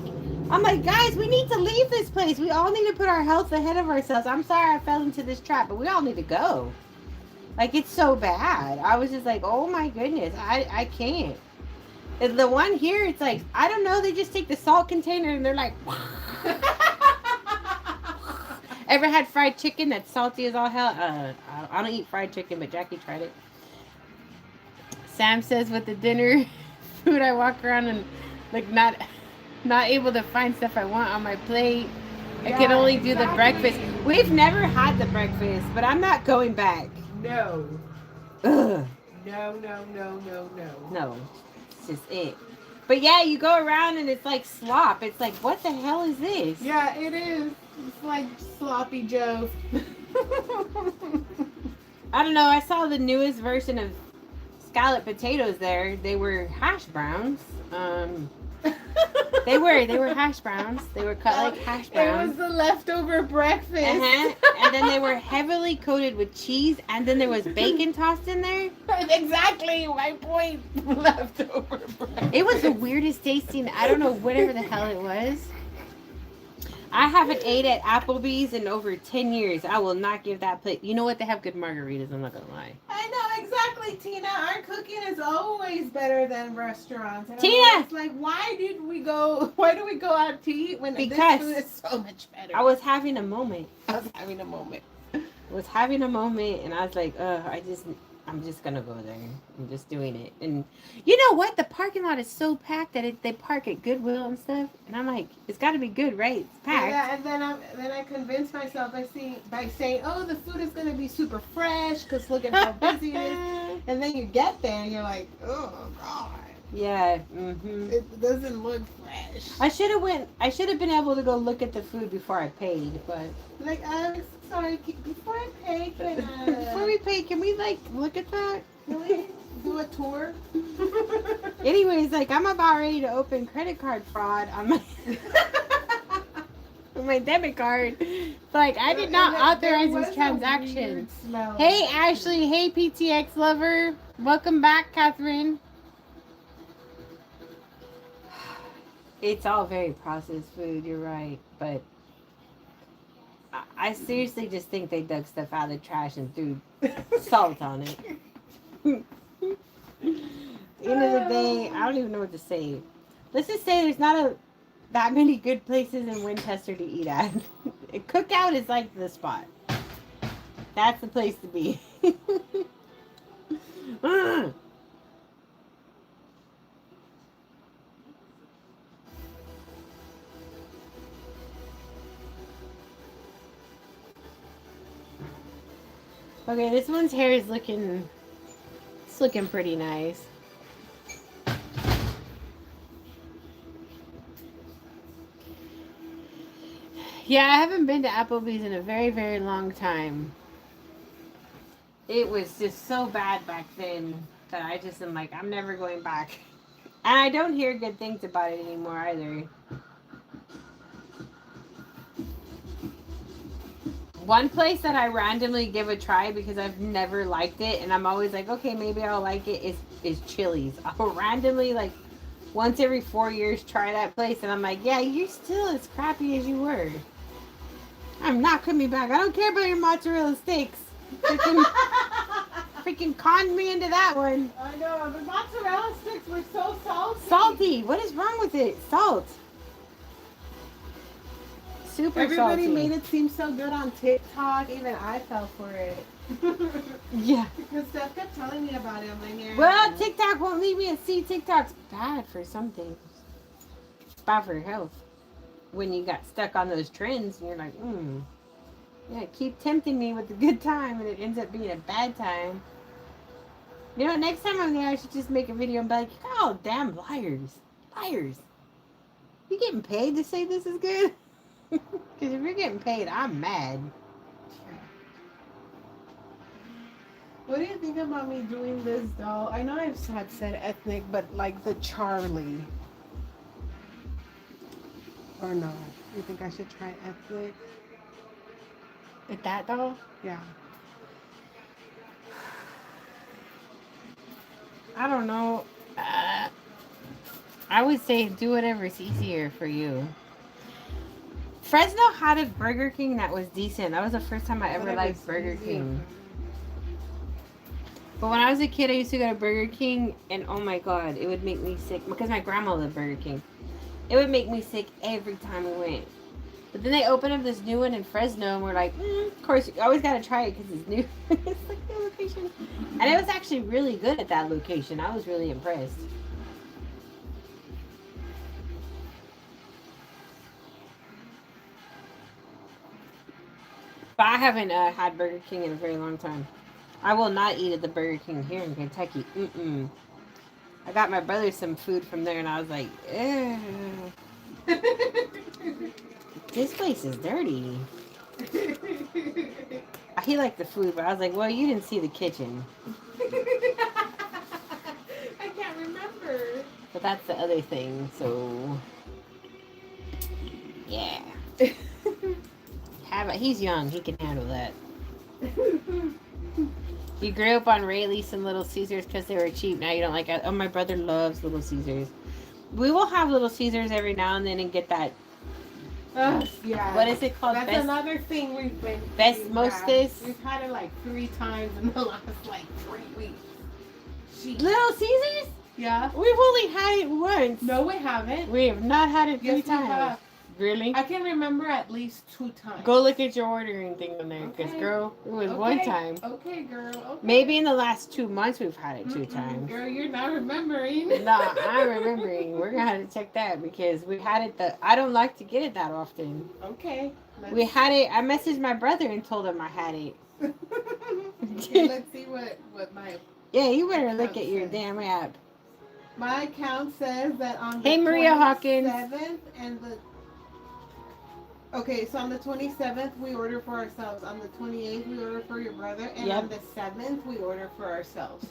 I'm like, guys, we need to leave this place. We all need to put our health ahead of ourselves. I'm sorry I fell into this trap, but we all need to go. Like, it's so bad. I was just like, oh my goodness, I can't. The one here, it's like, I don't know, they just take the salt container and they're like, ever had fried chicken that's salty as all hell? I don't eat fried chicken, but Jackie tried it. Sam says with the dinner food, I walk around and like not able to find stuff I want on my plate. Yeah, I can only do the breakfast. We've never had the breakfast, but I'm not going back. No. Ugh. No. No. It's just it. But yeah, you go around and it's like slop. It's like, what the hell is this? Yeah, it is. It's like sloppy Joe. I don't know. I saw the newest version of scalloped potatoes there. They were hash browns. They were hash browns. They were cut like hash browns. It was the leftover breakfast. And then they were heavily coated with cheese, and then there was bacon tossed in there. Exactly my point. Leftover breakfast. It was the weirdest tasting. I don't know, whatever the hell it was. I haven't ate at Applebee's in over 10 years. I will not give that plate. You know what? They have good margaritas. I'm not going to lie. I know, exactly, Tina. Our cooking is always better than restaurants. And Tina! It's like, why do we go out to eat when this food is so much better? I was having a moment. I was having a moment, and I was like, I'm just going to go there. I'm just doing it. And you know what? The parking lot is so packed that they park at Goodwill and stuff. And I'm like, it's got to be good, right? It's packed. Yeah, and then I convinced myself by saying, oh, the food is going to be super fresh because look at how busy it is. And then you get there and you're like, oh, God. Yeah. Mm-hmm. It doesn't look fresh. I should have been able to go look at the food before I paid, but. Like, I'm sorry, before I pay, before we pay, can we, like, look at that? Can we do a tour? Anyways, like, I'm about ready to open credit card fraud on my, on my debit card. Like, I did not authorize this transaction. Hey, Ashley. Hey, PTX lover. Welcome back, Catherine. It's all very processed food, you're right, but I seriously just think they dug stuff out of the trash and threw salt on it. At the end of the day, I don't even know what to say. Let's just say there's not that many good places in Winchester to eat at. Cookout is like the spot. That's the place to be. Okay, this one's hair is looking, it's looking pretty nice. Yeah, I haven't been to Applebee's in a very, very long time. It was just so bad back then that I just am like, I'm never going back. And I don't hear good things about it anymore either. One place that I randomly give a try because I've never liked it and I'm always like, okay, maybe I'll like it is Chili's. I'll randomly like once every 4 years try that place and I'm like, yeah, you're still as crappy as you were. I'm not coming back. I don't care about your mozzarella sticks. Freaking conned me into that one. I know, the mozzarella sticks were so salty. Salty. What is wrong with it? Salt. Super Everybody salty. made it seem so good on TikTok. Even I fell for it. Yeah. Because Steph kept telling me about it. I'm like, yeah. Well, TikTok won't leave me a see. TikTok's bad for some things. It's bad for your health. When you got stuck on those trends and you're like, yeah, keep tempting me with a good time and it ends up being a bad time. You know, next time I'm there, I should just make a video and be like, oh, damn liars. Liars. You getting paid to say this is good? Because if you're getting paid, I'm mad. What do you think about me doing this doll? I know I've had said ethnic, but like the Charlie. Or no? You think I should try ethnic? With that doll? Yeah. I don't know. I would say do whatever's easier for you. Fresno had a Burger King that was decent. That was the first time I ever liked Burger King. But when I was a kid, I used to go to Burger King, and oh my god, it would make me sick. Because my grandma lived Burger King. It would make me sick every time we went. But then they opened up this new one in Fresno, and we're like, of course, you always got to try it because it's new. It's like new location. And it was actually really good at that location. I was really impressed. But I haven't had Burger King in a very long time. I will not eat at the Burger King here in Kentucky. I got my brother some food from there, and I was like, ew. This place is dirty. He liked the food, but I was like, well, you didn't see the kitchen. I can't remember. But that's the other thing, so... Yeah. He's young. He can handle that. You grew up on Rayleigh's and Little Caesars because they were cheap. Now you don't like it. Oh, my brother loves Little Caesars. We will have Little Caesars every now and then and get that. Yeah. What is it called? That's another thing we've been. Best Mostes. We've had it like 3 times in the last like 3 weeks. Little Caesars? Yeah. We've only had it once. No, we haven't. We have not had it 3 Yes, we times. have. Really? I can remember at least 2 times. Go look at your ordering thing on there, because, girl, it was one time. Okay, girl. Okay. Maybe in the last 2 months we've had it 2 times. Girl, you're not remembering. No, I'm remembering. We're going to have to check that because we had it. I don't like to get it that often. Okay. We had it. I messaged my brother and told him I had it. Okay, let's see what my... Yeah, you better look at your damn app. My account says that on the Hey, Maria Hawkins. 27th and the... Okay, so on the 27th, we order for ourselves. On the 28th, we order for your brother. And on the 7th, we order for ourselves.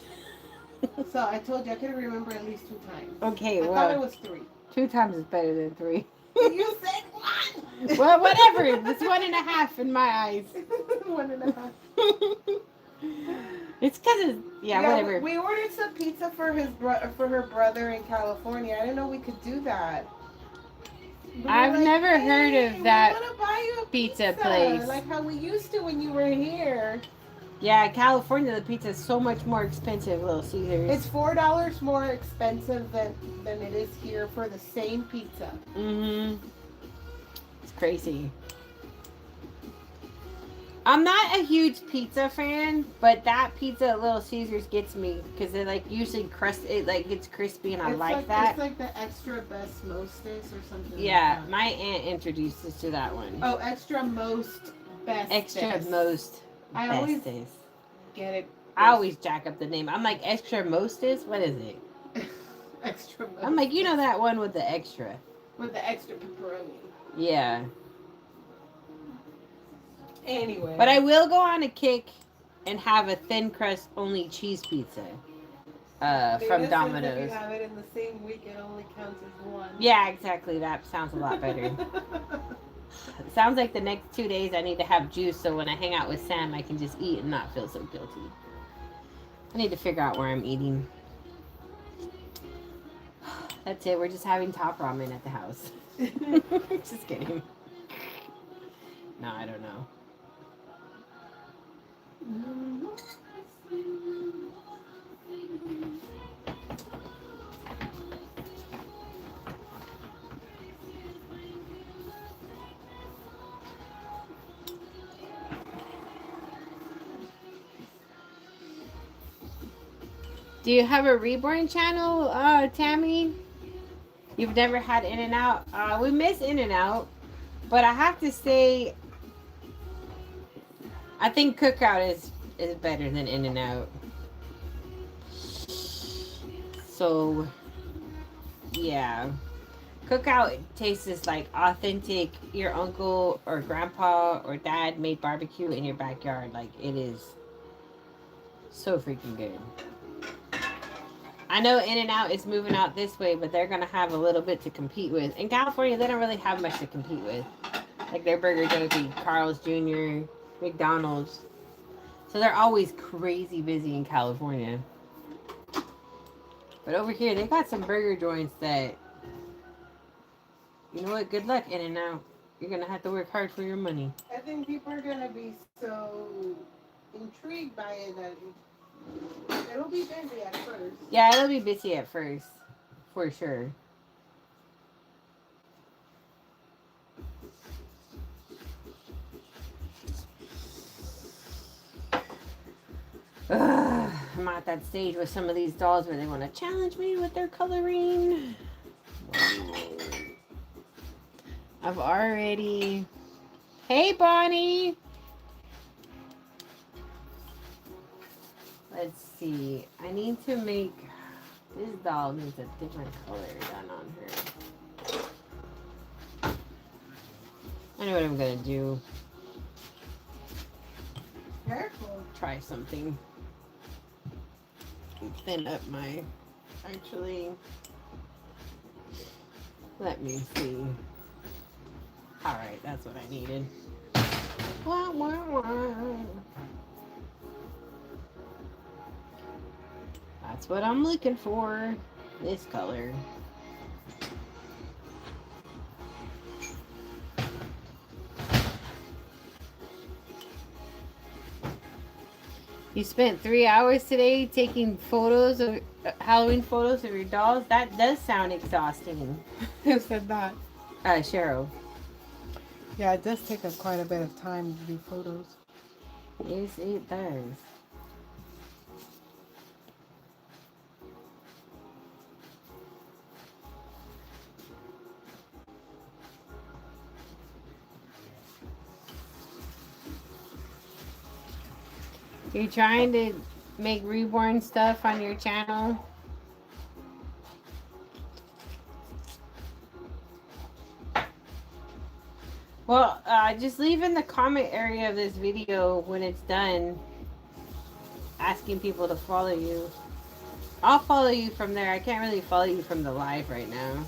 So I told you I couldn't remember at least 2 times. Okay, I thought it was 3. 2 times is better than 3. You said 1! Well, whatever. It's 1.5 in my eyes. 1.5. It's because it's... Yeah, whatever. We ordered some pizza for her brother in California. I didn't know we could do that. I've never heard of that pizza place. Like how we used to when you were here. Yeah, in California, the pizza is so much more expensive, Little Caesars. It's $4 more expensive than it is here for the same pizza. Mm-hmm. It's crazy. I'm not a huge pizza fan, but that pizza at Little Caesars gets me because it like usually it like gets crispy and I like that. It's like the extra best mostest or something. Yeah, like that. my aunt introduced us to that one. Oh, extra most best. Extra most I always bestest. get it. I always jack up the name. I'm like extra mostest. What is it? Extra most. I'm like, you know that one with the extra. With the extra pepperoni. Yeah. Anyway. But I will go on a kick and have a thin crust only cheese pizza. From Domino's. If you have it in the same week, it only counts as one. Yeah, exactly. That sounds a lot better. It sounds like the next 2 days I need to have juice so when I hang out with Sam, I can just eat and not feel so guilty. I need to figure out where I'm eating. That's it. We're just having top ramen at the house. Just kidding. No, I don't know. Do you have a Reborn channel, Tammy? You've never had In-N-Out? We miss In-N-Out, but I have to say, I think Cookout is better than In-N-Out. So, yeah. Cookout tastes like authentic, your uncle or grandpa or dad made barbecue in your backyard. Like, it is so freaking good. I know In-N-Out is moving out this way, but they're going to have a little bit to compete with. In California, they don't really have much to compete with. Like, their burger's going to be Carl's Jr., McDonald's. So they're always crazy busy in California. But over here, they got some burger joints that, you know what, good luck, In-N-Out. You're going to have to work hard for your money. I think people are going to be so intrigued by it that it'll be busy at first. Yeah, it'll be busy at first. For sure. I'm at that stage with some of these dolls where they want to challenge me with their coloring. I've already... Hey, Bonnie! Let's see. I need to make... This doll needs a different color done on her. I know what I'm going to do. Careful. Try something. Thin up my... Actually... Let me see. Alright, that's what I needed. Wah, wah, wah. That's what I'm looking for. This color. You spent 3 hours today taking photos of Halloween photos of your dolls. That does sound exhausting. Who said that? Cheryl. Yeah, it does take us quite a bit of time to do photos. Yes, it does. You're trying to make reborn stuff on your channel? Well, just leave in the comment area of this video when it's done, asking people to follow you. I'll follow you from there. I can't really follow you from the live right now.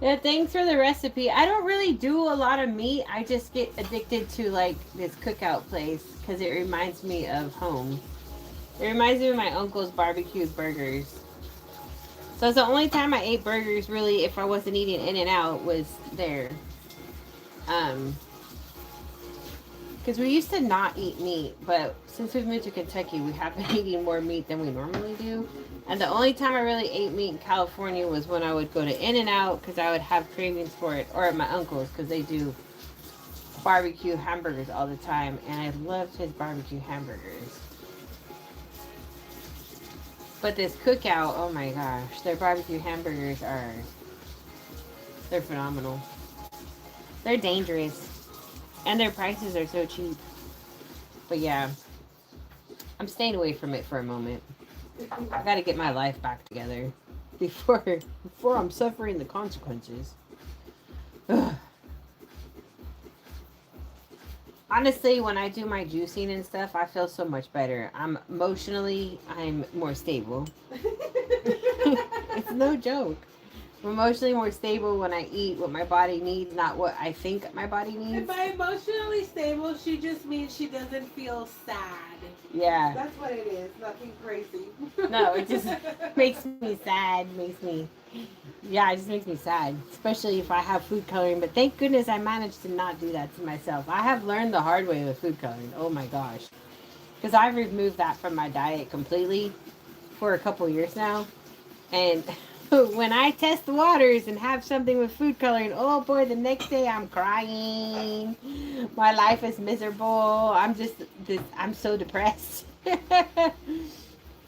Yeah, thanks for the recipe. I don't really do a lot of meat. I just get addicted to like this cookout place because it reminds me of home. It reminds me of my uncle's barbecued burgers. So it's the only time I ate burgers really if I wasn't eating In and Out was there. Um, because we used to not eat meat, but since we've moved to Kentucky, we have been eating more meat than we normally do. And the only time I really ate meat in California was when I would go to In and Out because I would have cravings for it, or at my uncle's because they do barbecue hamburgers all the time, and I loved his barbecue hamburgers. But this cookout, oh my gosh, their barbecue hamburgers they're phenomenal. They're dangerous, and their prices are so cheap. But yeah, I'm staying away from it for a moment. I gotta get my life back together before I'm suffering the consequences. Ugh. Honestly, when I do my juicing and stuff, I feel so much better. I'm more stable. It's no joke. I'm emotionally more stable when I eat what my body needs, not what I think my body needs. And by emotionally stable, she just means she doesn't feel sad. Yeah. That's what it is. Nothing crazy. No, it just makes me sad. It just makes me sad. Especially if I have food coloring. But thank goodness I managed to not do that to myself. I have learned the hard way with food coloring. Oh my gosh. Because I've removed that from my diet completely for a couple years now. And when I test the waters and have something with food coloring, oh boy, the next day I'm crying. My life is miserable. I'm so depressed.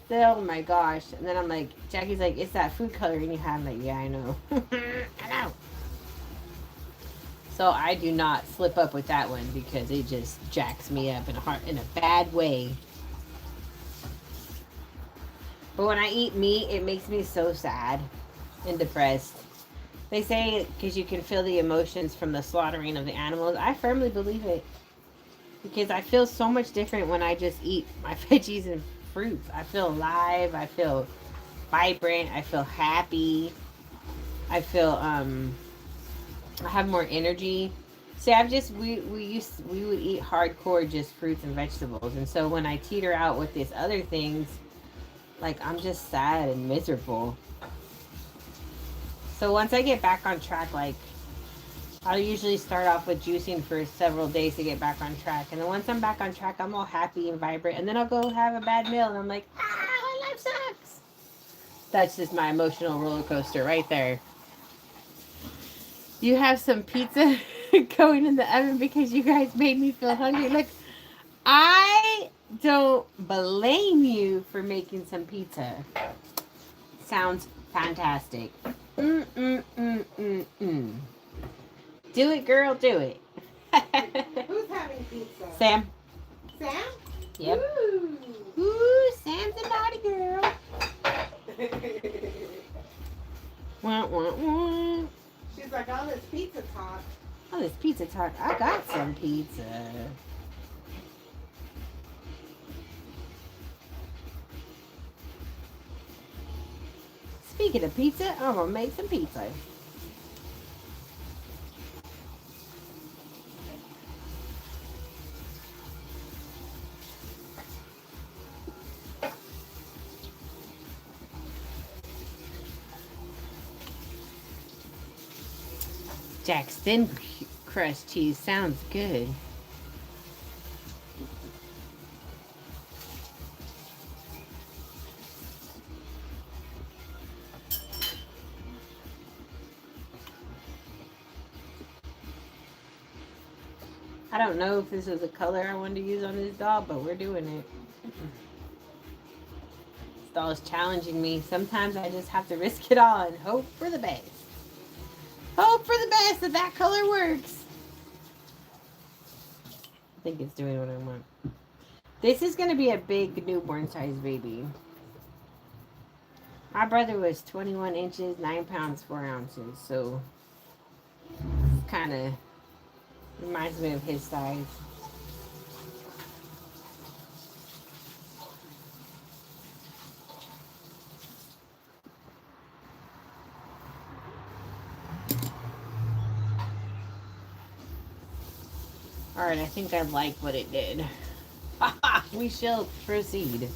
Oh my gosh. And then I'm like, Jackie's like, it's that food coloring you have. I'm like, yeah, I know. I know. So I do not slip up with that one because it just jacks me up in a bad way. But when I eat meat, it makes me so sad and depressed. They say because you can feel the emotions from the slaughtering of the animals. I firmly believe it. Because I feel so much different when I just eat my veggies and fruits. I feel alive. I feel vibrant. I feel happy. I feel I have more energy. See, we would eat hardcore just fruits and vegetables, and so when I teeter out with these other things, like I'm just sad and miserable. So once I get back on track, like I'll usually start off with juicing for several days to get back on track, and then once I'm back on track, I'm all happy and vibrant, and then I'll go have a bad meal, and I'm like, my life sucks. That's just my emotional roller coaster right there. You have some pizza going in the oven because you guys made me feel hungry. Look, I don't blame you for making some pizza. Sounds fantastic. Do it, girl, do it. Who's having pizza? Sam. Sam? Yep. Ooh, Sam's a naughty girl. Wah, wah, wah. She's like, all this pizza talk. Oh, this pizza talk. I got some pizza. Speaking of pizza, I'm gonna make some pizza. Jack's thin crust cheese sounds good. I don't know if this is the color I wanted to use on this doll, but we're doing it. This doll is challenging me. Sometimes I just have to risk it all and hope for the best. Hope for the best that color works. I think it's doing what I want. This is going to be a big newborn size baby. My brother was 21 inches, 9 pounds, 4 ounces. So, kind of reminds me of his size. Alright, I think I like what it did. We shall proceed.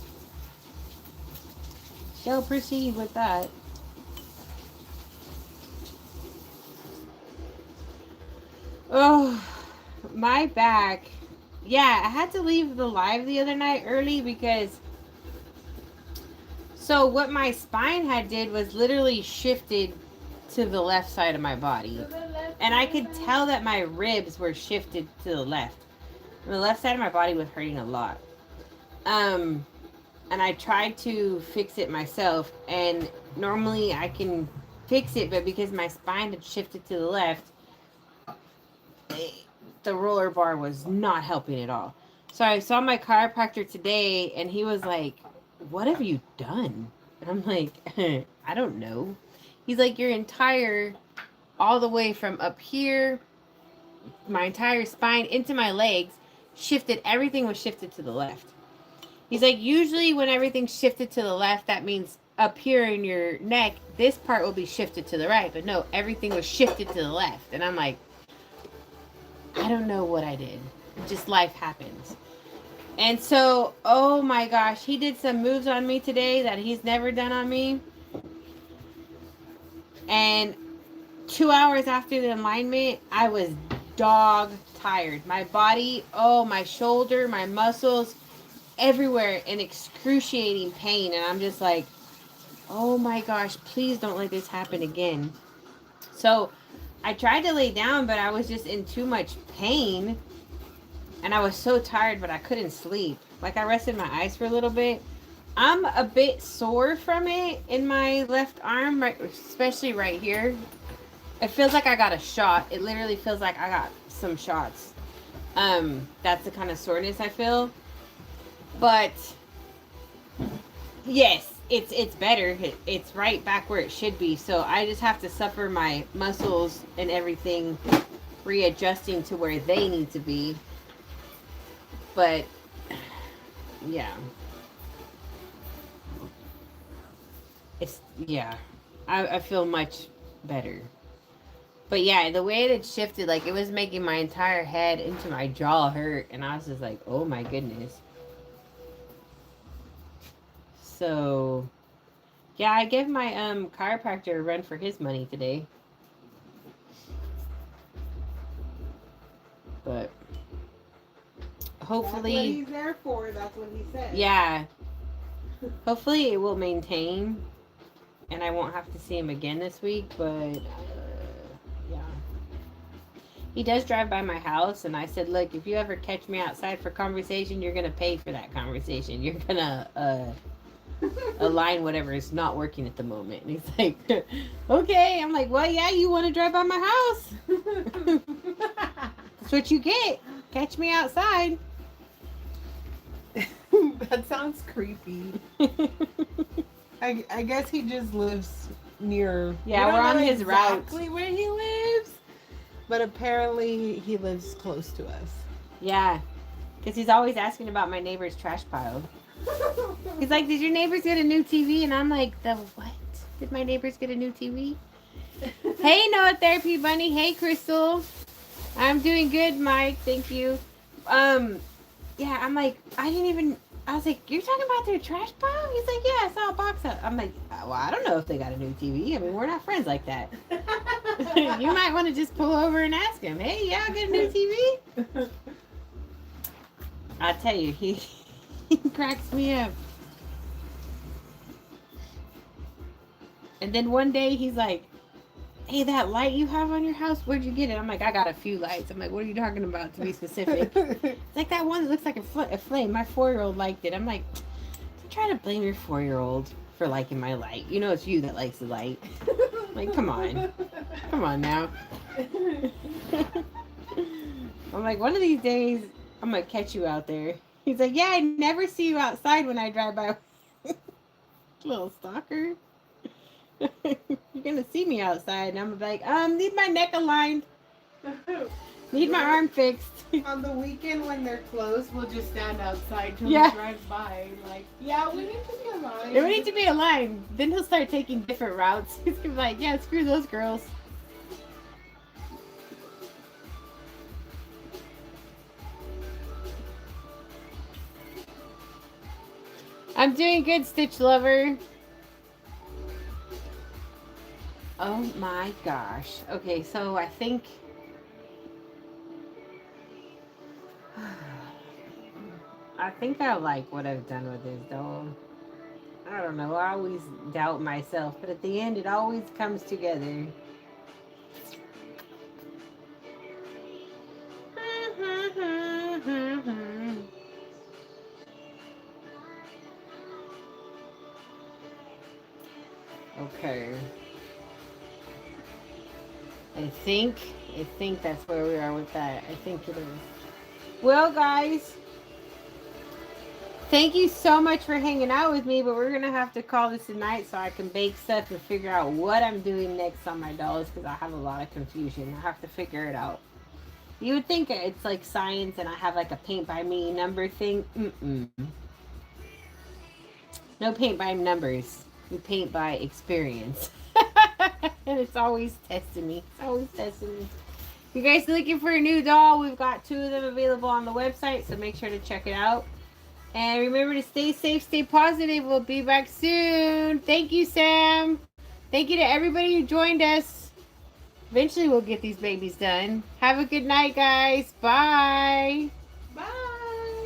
Shall proceed with that. Oh, my back. Yeah, I had to leave the live the other night early because... So what my spine had did was literally shifted to the left side of my body. And I could tell that my ribs were shifted to the left. The left side of my body was hurting a lot. And I tried to fix it myself. And normally I can fix it, but because my spine had shifted to the left, the roller bar was not helping at all. So I saw my chiropractor today, and he was like, "What have you done?" And I'm like, "I don't know." He's like, "Your entire, all the way from up here, my entire spine into my legs, shifted. Everything was shifted to the left." He's like, "Usually when everything's shifted to the left, that means up here in your neck, this part will be shifted to the right. But no, everything was shifted to the left." And I'm like, I don't know what I did. Just life happens. And so, oh my gosh, he did some moves on me today that he's never done on me. And 2 hours after the alignment, I was dog tired. My body, oh, my shoulder, my muscles, everywhere in excruciating pain. And I'm just like, oh my gosh, please don't let this happen again. So I tried to lay down, but I was just in too much pain. And I was so tired, but I couldn't sleep. Like, I rested my eyes for a little bit. I'm a bit sore from it in my left arm, right, especially right here. It feels like I got a shot. It literally feels like I got some shots. That's the kind of soreness I feel. But yes, it's better. It's right back where it should be. So I just have to suffer my muscles and everything readjusting to where they need to be. But yeah, I feel much better. But yeah, the way it shifted, like, it was making my entire head into my jaw hurt, and I was just like, oh my goodness. So yeah, I gave my chiropractor a run for his money today. But hopefully, that's what he's there for. That's what he said. Yeah. Hopefully it will maintain, and I won't have to see him again this week. But yeah, he does drive by my house, and I said, "Look, if you ever catch me outside for conversation, you're gonna pay for that conversation. You're gonna align whatever is not working at the moment." And he's like, "Okay." I'm like, "Well, yeah, you want to drive by my house? That's what you get. Catch me outside." That sounds creepy. I guess he just lives near. Yeah, we're on his route. Exactly where he lives, but apparently he lives close to us. Yeah, because he's always asking about my neighbor's trash pile. He's like, "Did your neighbors get a new TV?" And I'm like, "The what? Did my neighbors get a new TV?" Hey, Noah Therapy Bunny. Hey, Crystal. I'm doing good, Mike. Thank you. Yeah, I'm like, I was like, "You're talking about their trash pile?" He's like, "Yeah, I saw a box up." I'm like, "Well, I don't know if they got a new TV. I mean, we're not friends like that." You might want to just pull over and ask him, "Hey, y'all get a new TV?" I tell you, he cracks me up. And then one day he's like, "Hey, that light you have on your house, where'd you get it?" I'm like, "I got a few lights." I'm like, "What are you talking about, to be specific?" It's like, "That one that looks like a flame. My 4-year-old liked it." I'm like, "Don't try to blame your 4-year-old for liking my light. You know it's you that likes the light." Like, come on. Come on now. I'm like, one of these days, I'm going to catch you out there. He's like, "Yeah, I never see you outside when I drive by." Little stalker. You're gonna see me outside, and I'm like, need my neck aligned, need my arm fixed. On the weekend when they're closed, we'll just stand outside till he drives by. Like, yeah, we need to be aligned. We need to be aligned. Then he'll start taking different routes. He's gonna be like, "Yeah, screw those girls." I'm doing good, Stitch Lover. Oh my gosh. Okay, so I think I like what I've done with this though. I don't know. I always doubt myself, but at the end it always comes together. Okay. I think that's where we are with that. I think it is. Well, guys, thank you so much for hanging out with me, but we're going to have to call this a night so I can bake stuff and figure out what I'm doing next on my dolls because I have a lot of confusion. I have to figure it out. You would think it's like science and I have like a paint by me number thing. Mm-mm. No paint by numbers. We paint by experience. And it's always testing me. It's always testing me. If you guys are looking for a new doll, we've got 2 of them available on the website, so make sure to check it out. And remember to stay safe, stay positive. We'll be back soon. Thank you, Sam. Thank you to everybody who joined us. Eventually we'll get these babies done. Have a good night, guys. Bye.